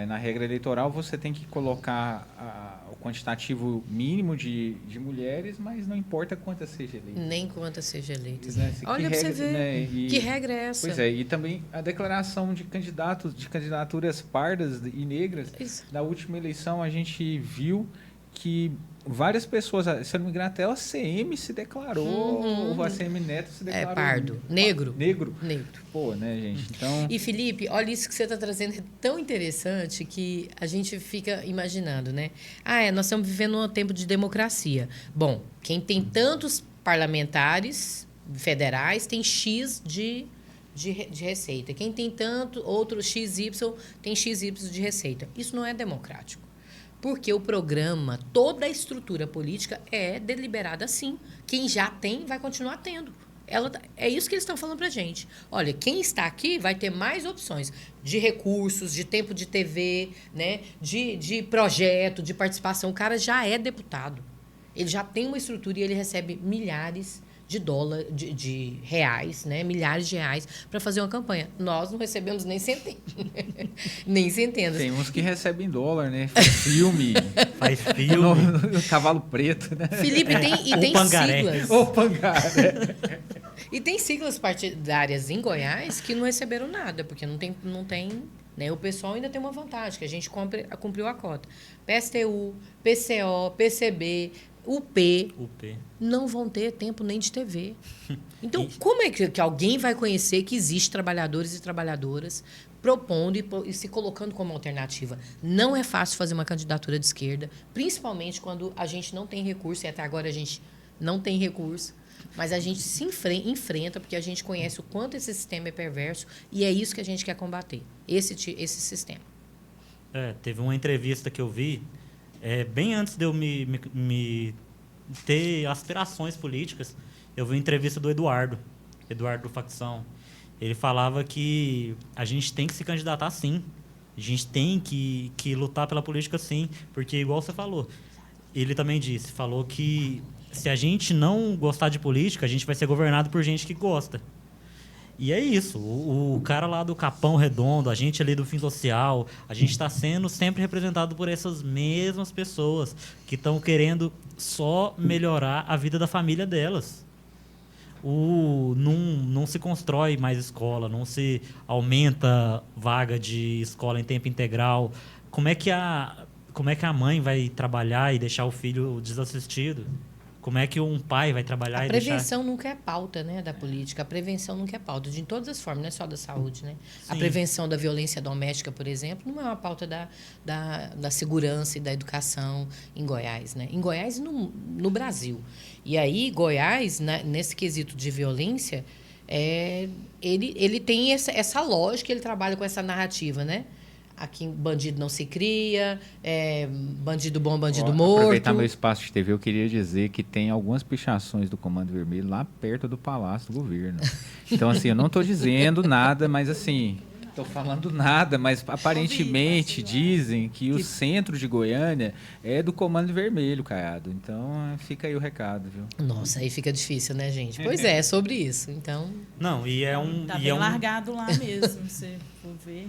na regra eleitoral, você tem que colocar o quantitativo mínimo de mulheres, mas não importa quantas sejam eleitas. Nem quantas sejam eleitas. Né? Olha para você ver, né? Que regra é essa? Pois é, e também a declaração de candidaturas pardas e negras. Isso. Na última eleição, a gente viu que várias pessoas, se eu não me engano, até o ACM se declarou, o ACM Neto se declarou. Pardo. Negro. Negro. Pô, né, gente? Então... E, Felipe, olha isso que você está trazendo, é tão interessante que a gente fica imaginando, né? Nós estamos vivendo um tempo de democracia. Bom, quem tem tantos parlamentares federais tem X de receita. Quem tem tanto, outro XY, tem XY de receita. Isso não é democrático. Porque o programa, toda a estrutura política é deliberada assim. Quem já tem, vai continuar tendo. É isso que eles estão falando para a gente. Olha, quem está aqui vai ter mais opções de recursos, de tempo de TV, né? de projeto, de participação. O cara já é deputado. Ele já tem uma estrutura e ele recebe milhares de dólar, de reais, né? Milhares de reais para fazer uma campanha. Nós não recebemos nem centenas. Nem centenas. Tem uns que recebem dólar, né? Faz filme. Faz no, filme. no Cavalo Preto, né? Felipe, tem Pangaré. siglas. Ou Pangaré. E tem siglas partidárias em Goiás que não receberam nada, porque não tem, né? O pessoal ainda tem uma vantagem, que a gente cumpriu a cota. PSTU, PCO, PCB, UP não vão ter tempo nem de TV. Então, como é que alguém vai conhecer que existe trabalhadores e trabalhadoras propondo e se colocando como alternativa? Não é fácil fazer uma candidatura de esquerda, principalmente quando a gente não tem recurso, e até agora a gente não tem recurso, mas a gente se enfrenta porque a gente conhece o quanto esse sistema é perverso e é isso que a gente quer combater, esse sistema. Teve uma entrevista que eu vi, bem antes de eu me ter aspirações políticas, eu vi uma entrevista do Eduardo do Facção. Ele falava que a gente tem que se candidatar sim, a gente tem que lutar pela política sim, porque igual você falou, ele também falou que se a gente não gostar de política, a gente vai ser governado por gente que gosta. E é isso. O cara lá do Capão Redondo, a gente ali do Fim Social, a gente está sendo sempre representado por essas mesmas pessoas que estão querendo só melhorar a vida da família delas. Não se constrói mais escola, não se aumenta vaga de escola em tempo integral. Como é que a mãe vai trabalhar e deixar o filho desassistido? Como é que um pai vai trabalhar e deixar... A prevenção nunca é pauta, né, da política. A prevenção nunca é pauta, de todas as formas, não é só da saúde, né? Sim. A prevenção da violência doméstica, por exemplo, não é uma pauta da segurança e da educação em Goiás, né? Em Goiás e no Brasil. E aí, Goiás, nesse quesito de violência, ele tem essa lógica, ele trabalha com essa narrativa, né? Aqui, bandido não se cria, bandido bom, bandido morto. Aproveitar meu espaço de TV, eu queria dizer que tem algumas pichações do Comando Vermelho lá perto do Palácio do Governo. Então, assim, eu não estou dizendo nada, mas assim, estou falando nada, mas aparentemente dizem que o centro de Goiânia é do Comando Vermelho, Caiado. Então, fica aí o recado, viu? Nossa, aí fica difícil, né, gente? Pois é sobre isso. Então... Não, Tá bem largado lá mesmo, se você for ver.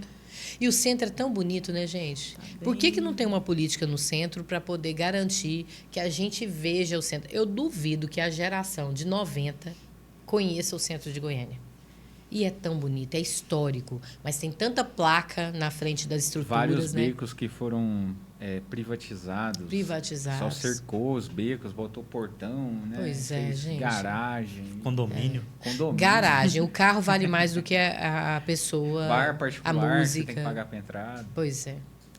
E o centro é tão bonito, né, gente? Por que não tem uma política no centro para poder garantir que a gente veja o centro? Eu duvido que a geração de 90 conheça o centro de Goiânia. E é tão bonito, é histórico, mas tem tanta placa na frente das estruturas, vários né? becos que foram privatizados. Só cercou os becos, botou portão, né? Pois é, gente. Garagem. Condomínio. Garagem. O carro vale mais do que a pessoa, bar particular, a música. você tem que pagar pra entrada. Pois é.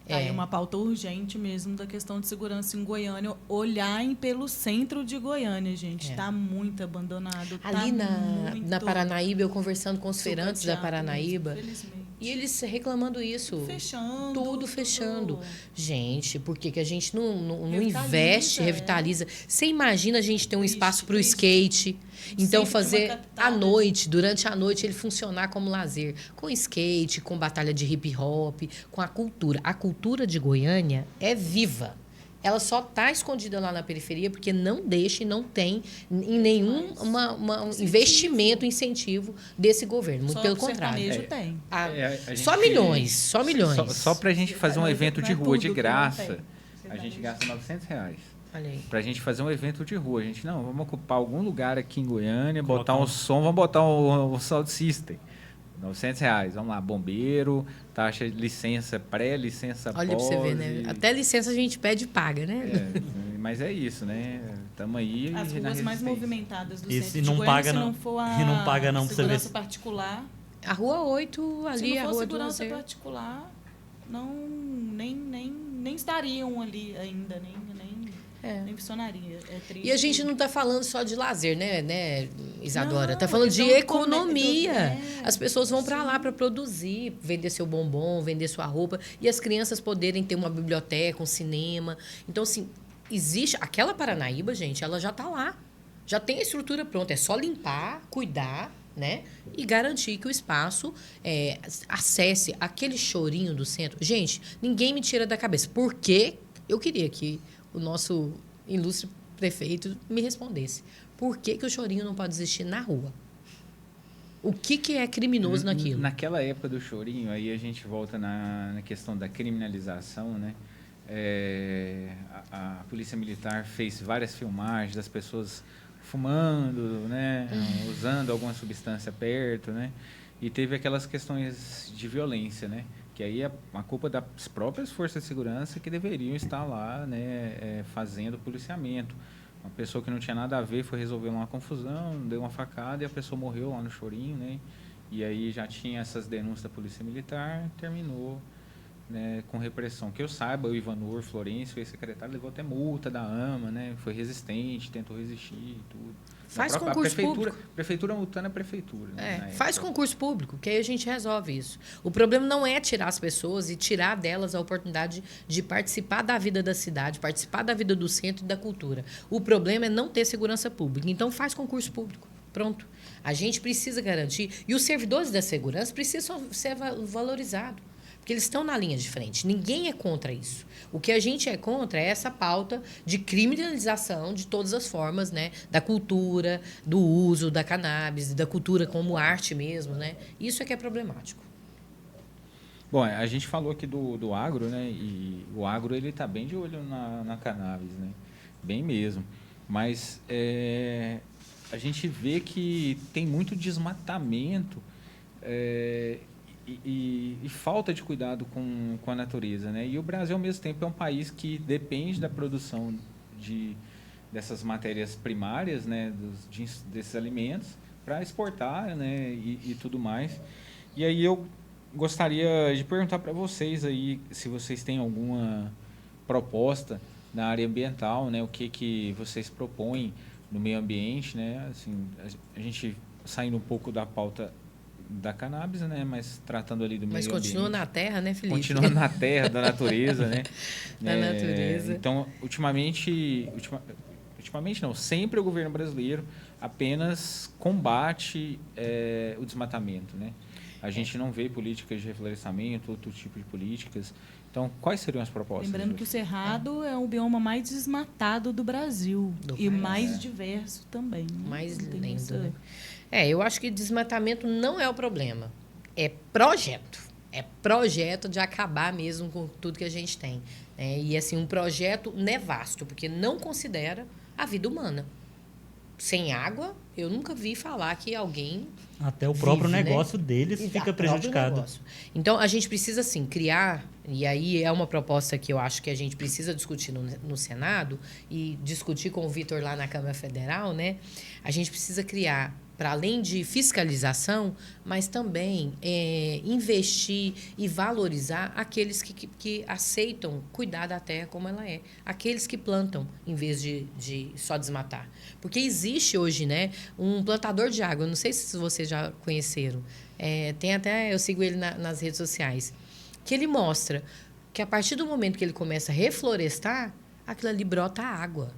Aí uma pauta urgente mesmo da questão de segurança em Goiânia. Olharem pelo centro de Goiânia, gente. Está muito abandonado. Ali na Paranaíba, eu conversando com os feirantes da Paranaíba, infelizmente. E eles reclamando isso. Fechando. Tudo fechando. Gente, por que a gente não Revitaliza, investe, revitaliza? Você imagina a gente ter um espaço para o skate. Então, fazer à noite, durante a noite, ele funcionar como lazer. Com skate, com batalha de hip hop, com a cultura. A cultura de Goiânia é viva. Ela só está escondida lá na periferia porque não deixa e não tem em nenhum investimento, incentivo desse governo. Muito pelo contrário. Tem. Só milhões. Só para a gente fazer um evento de rua de graça, a gente gasta R$900. Pra gente fazer um evento de rua. A gente, vamos ocupar algum lugar aqui em Goiânia, botar um som, vamos botar um sound system. R$900. Vamos lá, bombeiro, taxa de licença pré, licença pós. Olha pra você ver, né? Até licença a gente pede e paga, né? Mas é isso, né? Estamos aí. As ruas mais movimentadas do centro se de não Goiânia, paga, se não, não for a e não paga não pra você ver. segurança particular. A Rua 8, ali, se não a for Rua segurança 12. particular, nem estariam ali ainda, nem funcionaria. É triste. E a gente não está falando só de lazer, né, Isadora? Está Não, falando de então, economia. As pessoas vão para lá para produzir, vender seu bombom, vender sua roupa, e as crianças poderem ter uma biblioteca, um cinema. Então, assim, existe... Aquela Paranaíba, gente, ela já está lá. Já tem a estrutura pronta. É só limpar, cuidar, né? E garantir que o espaço acesse aquele chorinho do centro. Gente, ninguém me tira da cabeça. Por quê? Eu queria que o nosso ilustre prefeito me respondesse. Por que o chorinho não pode existir na rua? O que é criminoso naquilo? Naquela época do chorinho, aí a gente volta na questão da criminalização, né? A Polícia Militar fez várias filmagens das pessoas fumando, né? Usando alguma substância perto, né? E teve aquelas questões de violência, né? Que aí é a culpa das próprias forças de segurança que deveriam estar lá, né? Fazendo policiamento. Uma pessoa que não tinha nada a ver foi resolver uma confusão, deu uma facada e a pessoa morreu lá no chorinho, né? E aí já tinha essas denúncias da Polícia Militar, terminou, né, com repressão. Que eu saiba, o Ivanor Florencio, ex-secretário, levou até multa da AMA, né? Foi resistente, tentou resistir e tudo. Faz concurso público. Prefeitura multando a prefeitura. Né, faz concurso público, que aí a gente resolve isso. O problema não é tirar as pessoas e tirar delas a oportunidade de participar da vida da cidade, participar da vida do centro e da cultura. O problema é não ter segurança pública. Então, faz concurso público. Pronto. A gente precisa garantir. E os servidores da segurança precisam ser valorizados. Porque eles estão na linha de frente. Ninguém é contra isso. O que a gente é contra é essa pauta de criminalização de todas as formas, né? Da cultura, do uso da cannabis, da cultura como arte mesmo, né? Isso é que é problemático. Bom, a gente falou aqui do agro, né? E o agro ele está bem de olho na cannabis, né? Bem mesmo. Mas a gente vê que tem muito desmatamento e falta de cuidado com a natureza, né? E o Brasil, ao mesmo tempo, é um país que depende da produção dessas matérias primárias, né? Desses alimentos para exportar, né? E tudo mais. E aí eu gostaria de perguntar para vocês aí se vocês têm alguma proposta na área ambiental, né? O que vocês propõem no meio ambiente, né? Assim, a gente saindo um pouco da pauta da cannabis, né? Mas tratando ali do meio ambiente. Mas continua na terra, né, Felipe? Continua na terra, da natureza, né? Da natureza. Então, ultimamente não, sempre o governo brasileiro apenas combate o desmatamento, né? A gente não vê políticas de reflorestamento, outro tipo de políticas. Então, quais seriam as propostas? Lembrando que o Cerrado é o bioma mais desmatado do Brasil. E mais diverso também. Né? Mais lindo, né? Eu acho que desmatamento não é o problema. É projeto. É projeto de acabar mesmo com tudo que a gente tem. E, assim, um projeto nefasto, porque não considera a vida humana. Sem água, eu nunca vi falar que alguém... Até o próprio negócio deles fica prejudicado. Então, a gente precisa, assim, criar... E aí é uma proposta que eu acho que a gente precisa discutir no Senado e discutir com o Vitor lá na Câmara Federal, né? A gente precisa criar, para além de fiscalização, mas também investir e valorizar aqueles que aceitam cuidar da terra como ela é. Aqueles que plantam, em vez de só desmatar. Porque existe hoje, né, um plantador de água, não sei se vocês já conheceram, tem até, eu sigo ele nas redes sociais, que ele mostra que a partir do momento que ele começa a reflorestar, aquilo ali brota água.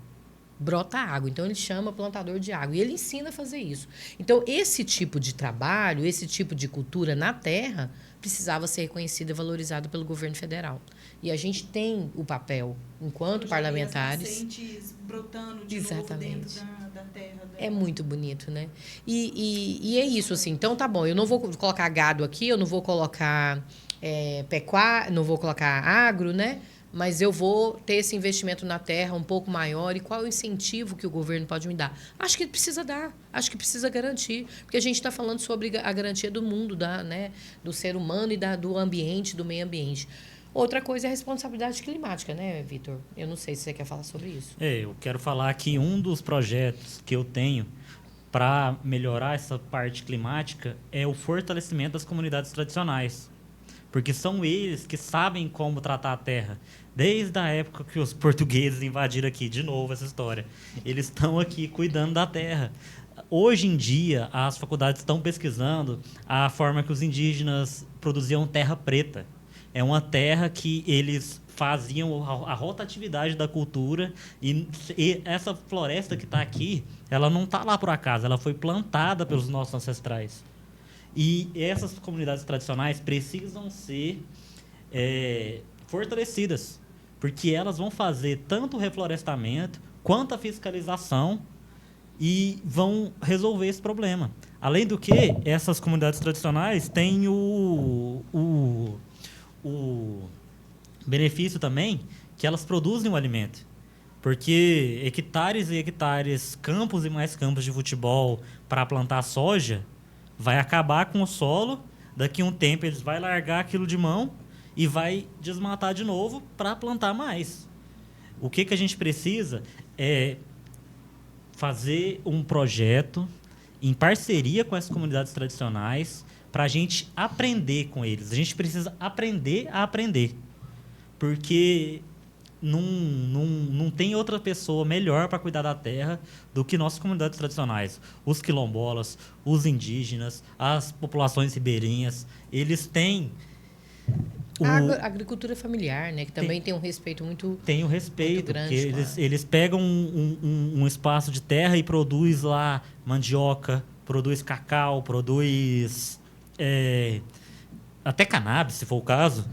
Brota água. Então, ele chama plantador de água. E ele ensina a fazer isso. Então, esse tipo de trabalho, esse tipo de cultura na terra, precisava ser reconhecido e valorizado pelo governo federal. E a gente tem o papel, enquanto parlamentares... As nascentes brotando de novo dentro da terra. É muito bonito, né? E é isso, assim. Então, tá bom, eu não vou colocar gado aqui, eu não vou colocar pecuária, não vou colocar agro, né? Mas eu vou ter esse investimento na terra um pouco maior. E qual é o incentivo que o governo pode me dar? Acho que precisa dar, acho que precisa garantir. Porque a gente está falando sobre a garantia do mundo, né? Do ser humano e do ambiente, do meio ambiente. Outra coisa é a responsabilidade climática, né, Vitor? Eu não sei se você quer falar sobre isso. Eu quero falar que um dos projetos que eu tenho para melhorar essa parte climática é o fortalecimento das comunidades tradicionais. Porque são eles que sabem como tratar a terra. Desde a época que os portugueses invadiram aqui, de novo essa história. Eles estão aqui cuidando da terra. Hoje em dia, as faculdades estão pesquisando a forma que os indígenas produziam terra preta. É uma terra que eles faziam a rotatividade da cultura e essa floresta que está aqui, ela não está lá por acaso, ela foi plantada pelos nossos ancestrais. E essas comunidades tradicionais precisam ser fortalecidas, porque elas vão fazer tanto o reflorestamento quanto a fiscalização e vão resolver esse problema. Além do que, essas comunidades tradicionais têm o benefício também que elas produzem o alimento. Porque hectares e hectares, campos e mais campos de futebol para plantar soja, vai acabar com o solo. Daqui a um tempo eles vão largar aquilo de mão e vai desmatar de novo para plantar mais. O que a gente precisa é fazer um projeto em parceria com as comunidades tradicionais para a gente aprender com eles. A gente precisa aprender a aprender. Porque não tem outra pessoa melhor para cuidar da terra do que nossas comunidades tradicionais. Os quilombolas, os indígenas, as populações ribeirinhas, eles têm... A agricultura familiar, né? Que também tem um respeito muito Tem um respeito, muito grande, porque claro. eles pegam um espaço de terra e produz lá mandioca, produz cacau, produz até cannabis, se for o caso.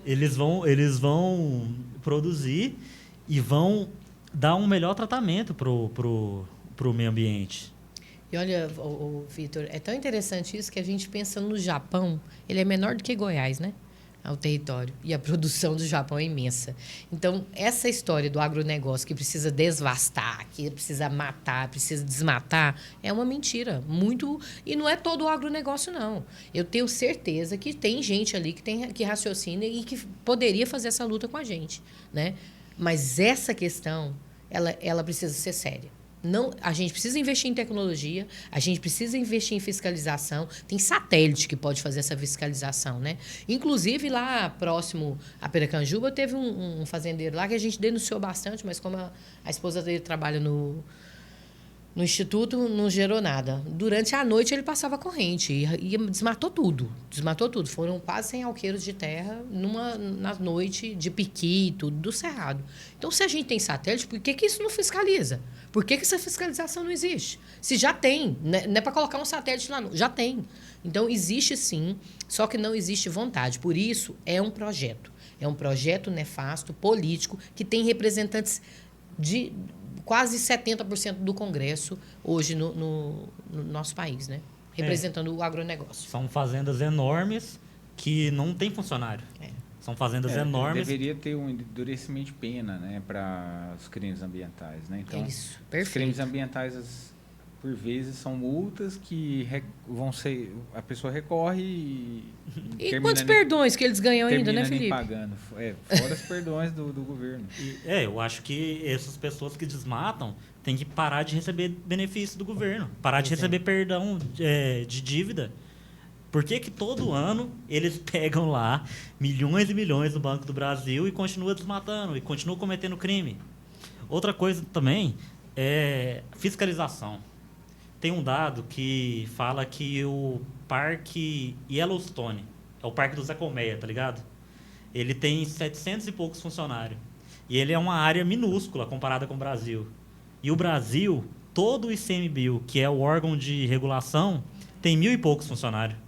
Eles vão produzir e vão dar um melhor tratamento pro meio ambiente. E olha, Vitor, é tão interessante isso que a gente pensa no Japão, ele é menor do que Goiás, né? O território. E a produção do Japão é imensa. Então, essa história do agronegócio que precisa desvastar, que precisa matar, precisa desmatar, é uma mentira. Muito. E não é todo o agronegócio, não. Eu tenho certeza que tem gente ali que raciocina e que poderia fazer essa luta com a gente, né? Mas essa questão, ela precisa ser séria. Não, a gente precisa investir em tecnologia, a gente precisa investir em fiscalização. Tem satélite que pode fazer essa fiscalização, né? Inclusive, lá próximo a Piracanjuba, teve um fazendeiro lá que a gente denunciou bastante, mas como a esposa dele trabalha no Instituto, não gerou nada. Durante a noite, ele passava corrente e desmatou tudo. Desmatou tudo. Foram quase 100 alqueiros de terra na noite de piqui, tudo do cerrado. Então, se a gente tem satélite, por que isso não fiscaliza? Por que essa fiscalização não existe? Se já tem, não é para colocar um satélite lá, não. Já tem. Então, existe sim, só que não existe vontade. Por isso, é um projeto. É um projeto nefasto, político, que tem representantes de quase 70% do Congresso hoje no nosso país, né? Representando o agronegócio. São fazendas enormes que não tem funcionário. São fazendas enormes. Deveria ter um endurecimento de pena, né, para os crimes ambientais, né? Então, Isso, os perfeito. crimes ambientais, por vezes, são multas que vão ser... A pessoa recorre E quantos perdões que eles ganham ainda, né, Felipe? Pagando. Fora os perdões do governo. Eu acho que essas pessoas que desmatam têm que parar de receber benefício do governo. Parar de receber perdão de dívida. Por que todo ano eles pegam lá milhões e milhões do Banco do Brasil e continuam desmatando e continuam cometendo crime? Outra coisa também é fiscalização. Tem um dado que fala que o Parque Yellowstone, é o Parque do Zé Colmeia, tá ligado? Ele tem 700 e poucos funcionários. E ele é uma área minúscula comparada com o Brasil. E o Brasil, todo o ICMBio, que é o órgão de regulação, tem 1.000 e poucos funcionários.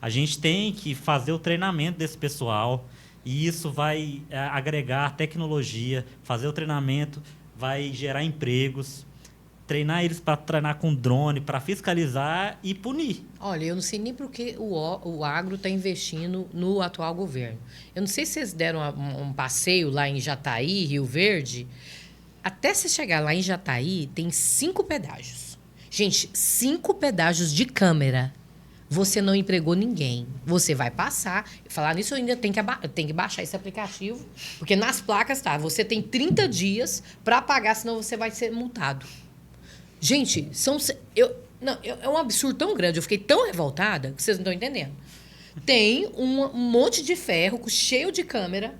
A gente tem que fazer o treinamento desse pessoal e isso vai agregar tecnologia, fazer o treinamento, vai gerar empregos, treinar eles para treinar com drone, para fiscalizar e punir. Olha, eu não sei nem por que o agro está investindo no atual governo. Eu não sei se vocês deram um passeio lá em Jataí, Rio Verde. Até você chegar lá em Jataí, tem 5 pedágios. Gente, 5 pedágios de câmera. Você não empregou ninguém. Você vai passar. Falar nisso, eu ainda tenho que baixar esse aplicativo, porque nas placas tá, você tem 30 dias para pagar, senão você vai ser multado. Gente, é um absurdo tão grande. Eu fiquei tão revoltada que vocês não estão entendendo. Tem um monte de ferro cheio de câmera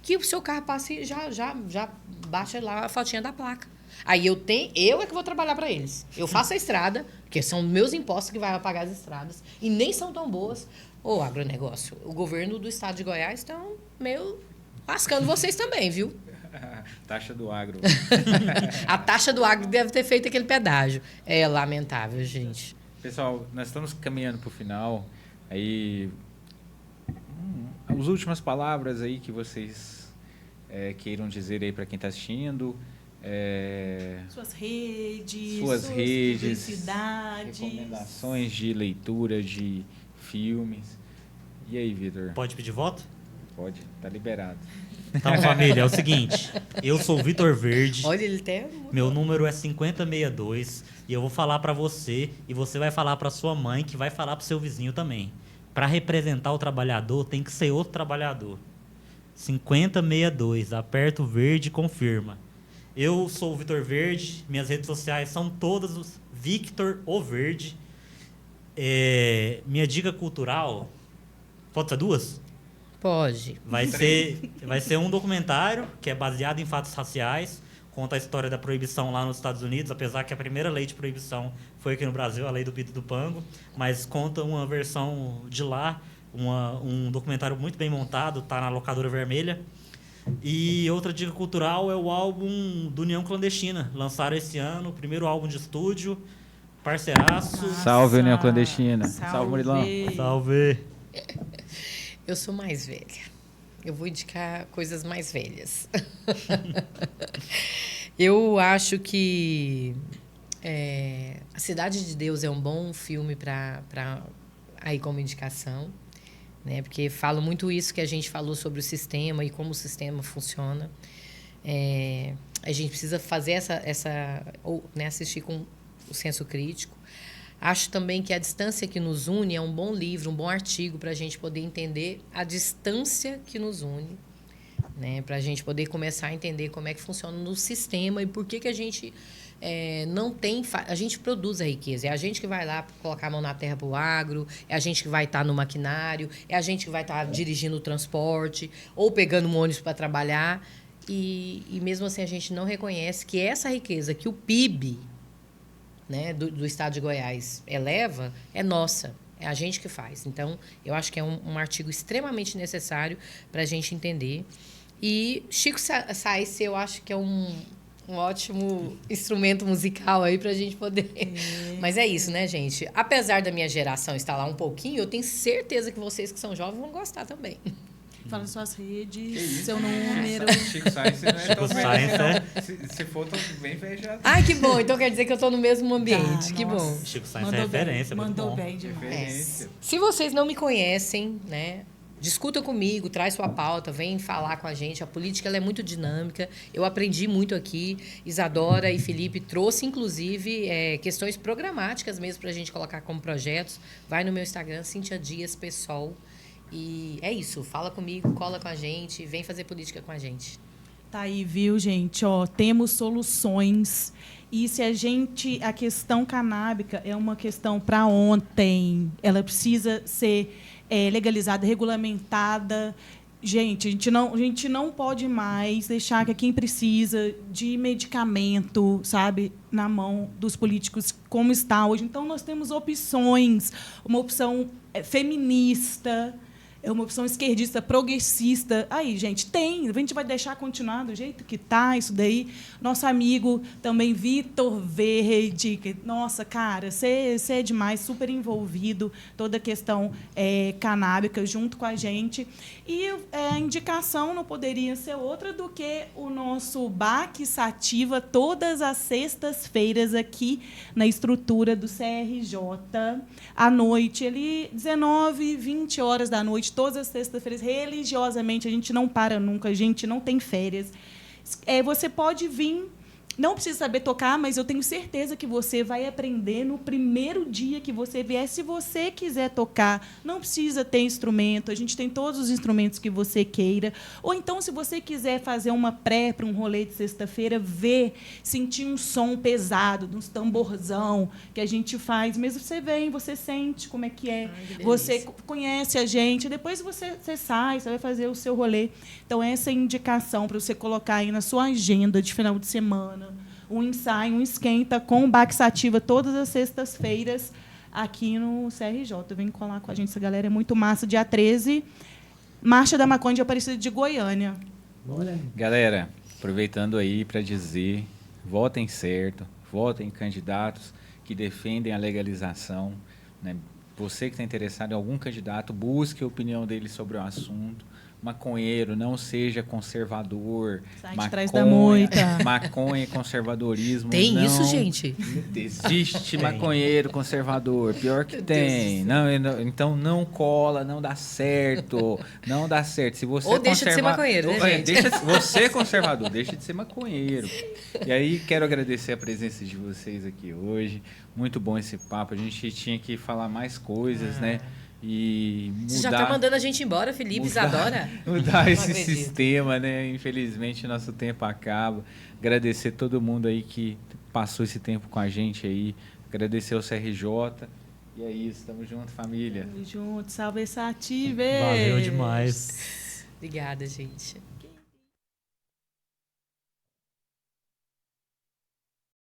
que o seu carro passa e já baixa lá a fotinha da placa. Aí eu é que vou trabalhar para eles. Eu faço a estrada, porque são meus impostos que vai pagar as estradas, e nem são tão boas. Ô, agronegócio, o governo do estado de Goiás estão meio lascando vocês também, viu? Taxa do agro. A taxa do agro deve ter feito aquele pedágio. É lamentável, gente. Pessoal, nós estamos caminhando para o final. Aí, as últimas palavras aí que vocês queiram dizer aí para quem está assistindo. Suas redes, suas redes, publicidades. recomendações de leitura de filmes. E aí, Vitor? Pode pedir voto? Pode, tá liberado. Então, família, é o seguinte. Eu sou o Vitor Verde. Olha, ele até... Meu número é 5062 e eu vou falar pra você e você vai falar pra sua mãe, que vai falar pro seu vizinho também. Pra representar o trabalhador, tem que ser outro trabalhador. 5062, aperta o verde e confirma. Eu sou o Vitor Verde, minhas redes sociais são todas os Victor O Verde. Minha dica cultural, pode ser duas? Pode. Vai ser um documentário que é baseado em fatos raciais, conta a história da proibição lá nos Estados Unidos, apesar que a primeira lei de proibição foi aqui no Brasil, a lei do Pito do Pango, mas conta uma versão de lá, um documentário muito bem montado, tá na locadora vermelha. E outra dica cultural é o álbum do União Clandestina, lançaram esse ano, o primeiro álbum de estúdio, parceiraço. Salve, União Clandestina. Salve, Murilão. Salve! Eu sou mais velha. Eu vou indicar coisas mais velhas. Eu acho que A Cidade de Deus é um bom filme para aí como indicação, né? Porque fala muito isso que a gente falou sobre o sistema e como o sistema funciona. A gente precisa fazer assistir com o senso crítico. Acho também que A Distância que Nos Une é um bom livro, um bom artigo para a gente poder entender a distância que nos une, né? Para a gente poder começar a entender como é que funciona no sistema e por que a gente não tem... A gente produz a riqueza. É a gente que vai lá colocar a mão na terra para o agro, é a gente que vai estar no maquinário, é a gente que vai estar dirigindo o transporte ou pegando um ônibus para trabalhar. E mesmo assim a gente não reconhece que essa riqueza, que o PIB... né, do estado de Goiás eleva, é nossa, é a gente que faz. Então, eu acho que é um artigo extremamente necessário para a gente entender. E Chico Science, eu acho que é um ótimo instrumento musical aí para a gente poder... Mas é isso, né, gente? Apesar da minha geração estar lá um pouquinho, eu tenho certeza que vocês que são jovens vão gostar também. Fala suas redes, seu número. Chico Science não é tão Science, velho. Se for, tô bem velho já. Ai, que bom. Então quer dizer que eu estou no mesmo ambiente. Que nossa. bom. Chico Science é referência, muito Mandou bom. bem demais. Referência. Se vocês não me conhecem, né, discuta comigo, traz sua pauta, vem falar com a gente. A política ela é muito dinâmica. Eu aprendi muito aqui. Isadora e Felipe trouxe, inclusive, questões programáticas mesmo para a gente colocar como projetos. Vai no meu Instagram, Cíntia Dias Pessoal. E é isso. Fala comigo, cola com a gente, vem fazer política com a gente. Tá aí, viu, gente? Ó, temos soluções. E se a questão canábica é uma questão para ontem, ela precisa ser legalizada, regulamentada. Gente, a gente não pode mais deixar que quem precisa de medicamento, sabe, na mão dos políticos, como está hoje. Então, nós temos opções, uma opção feminista, uma opção esquerdista, progressista. Aí, gente, a gente vai deixar continuar do jeito que está isso daí. Nosso amigo também, Vitor Verde, que, nossa, cara, você é demais, super envolvido, toda a questão canábica junto com a gente. E a indicação não poderia ser outra do que o nosso BAC Sativa, todas as sextas-feiras aqui na estrutura do CRJ, à noite, 19, 20 horas da noite, todas as sextas-feiras, religiosamente, a gente não para nunca, a gente não tem férias. Você pode vir, não precisa saber tocar, mas eu tenho certeza que você vai aprender no primeiro dia que você vier. Se você quiser tocar, não precisa ter instrumento, a gente tem todos os instrumentos que você queira. Ou então, se você quiser fazer uma pré para um rolê de sexta-feira, sentir um som pesado, uns tamborzão que a gente faz, mesmo você vem, você sente como é que é, você conhece a gente, depois você sai, você vai fazer o seu rolê. Então, essa é a indicação para você colocar aí na sua agenda de final de semana. Um ensaio, um esquenta com o BAC Sativa todas as sextas-feiras aqui no CRJ. Vem colar com a gente, essa galera é muito massa. Dia 13, Marcha da Maconha de Aparecida de Goiânia. Bora. Galera, aproveitando aí para dizer, votem certo, votem em candidatos que defendem a legalização, né? Você que está interessado em algum candidato, busque a opinião dele sobre o assunto, maconheiro, não seja conservador. Sai de trás da moita. Maconha e conservadorismo. Tem não isso, gente? Existe maconheiro conservador, pior que tem. Não, então não cola, não dá certo. Não dá certo. Se você Ou deixa de ser maconheiro, né, gente? Você é conservador, deixa de ser maconheiro. E aí, quero agradecer a presença de vocês aqui hoje. Muito bom esse papo. A gente tinha que falar mais coisas, né? E mudar... Você já tá mandando a gente embora, Felipe, Isadora? Mudar esse acredito. sistema, né? Infelizmente, nosso tempo acaba. Agradecer todo mundo aí que passou esse tempo com a gente aí. Agradecer ao CRJ. E é isso, tamo junto, família. Tamo junto, salve essa ativez. Valeu demais. Obrigada, gente.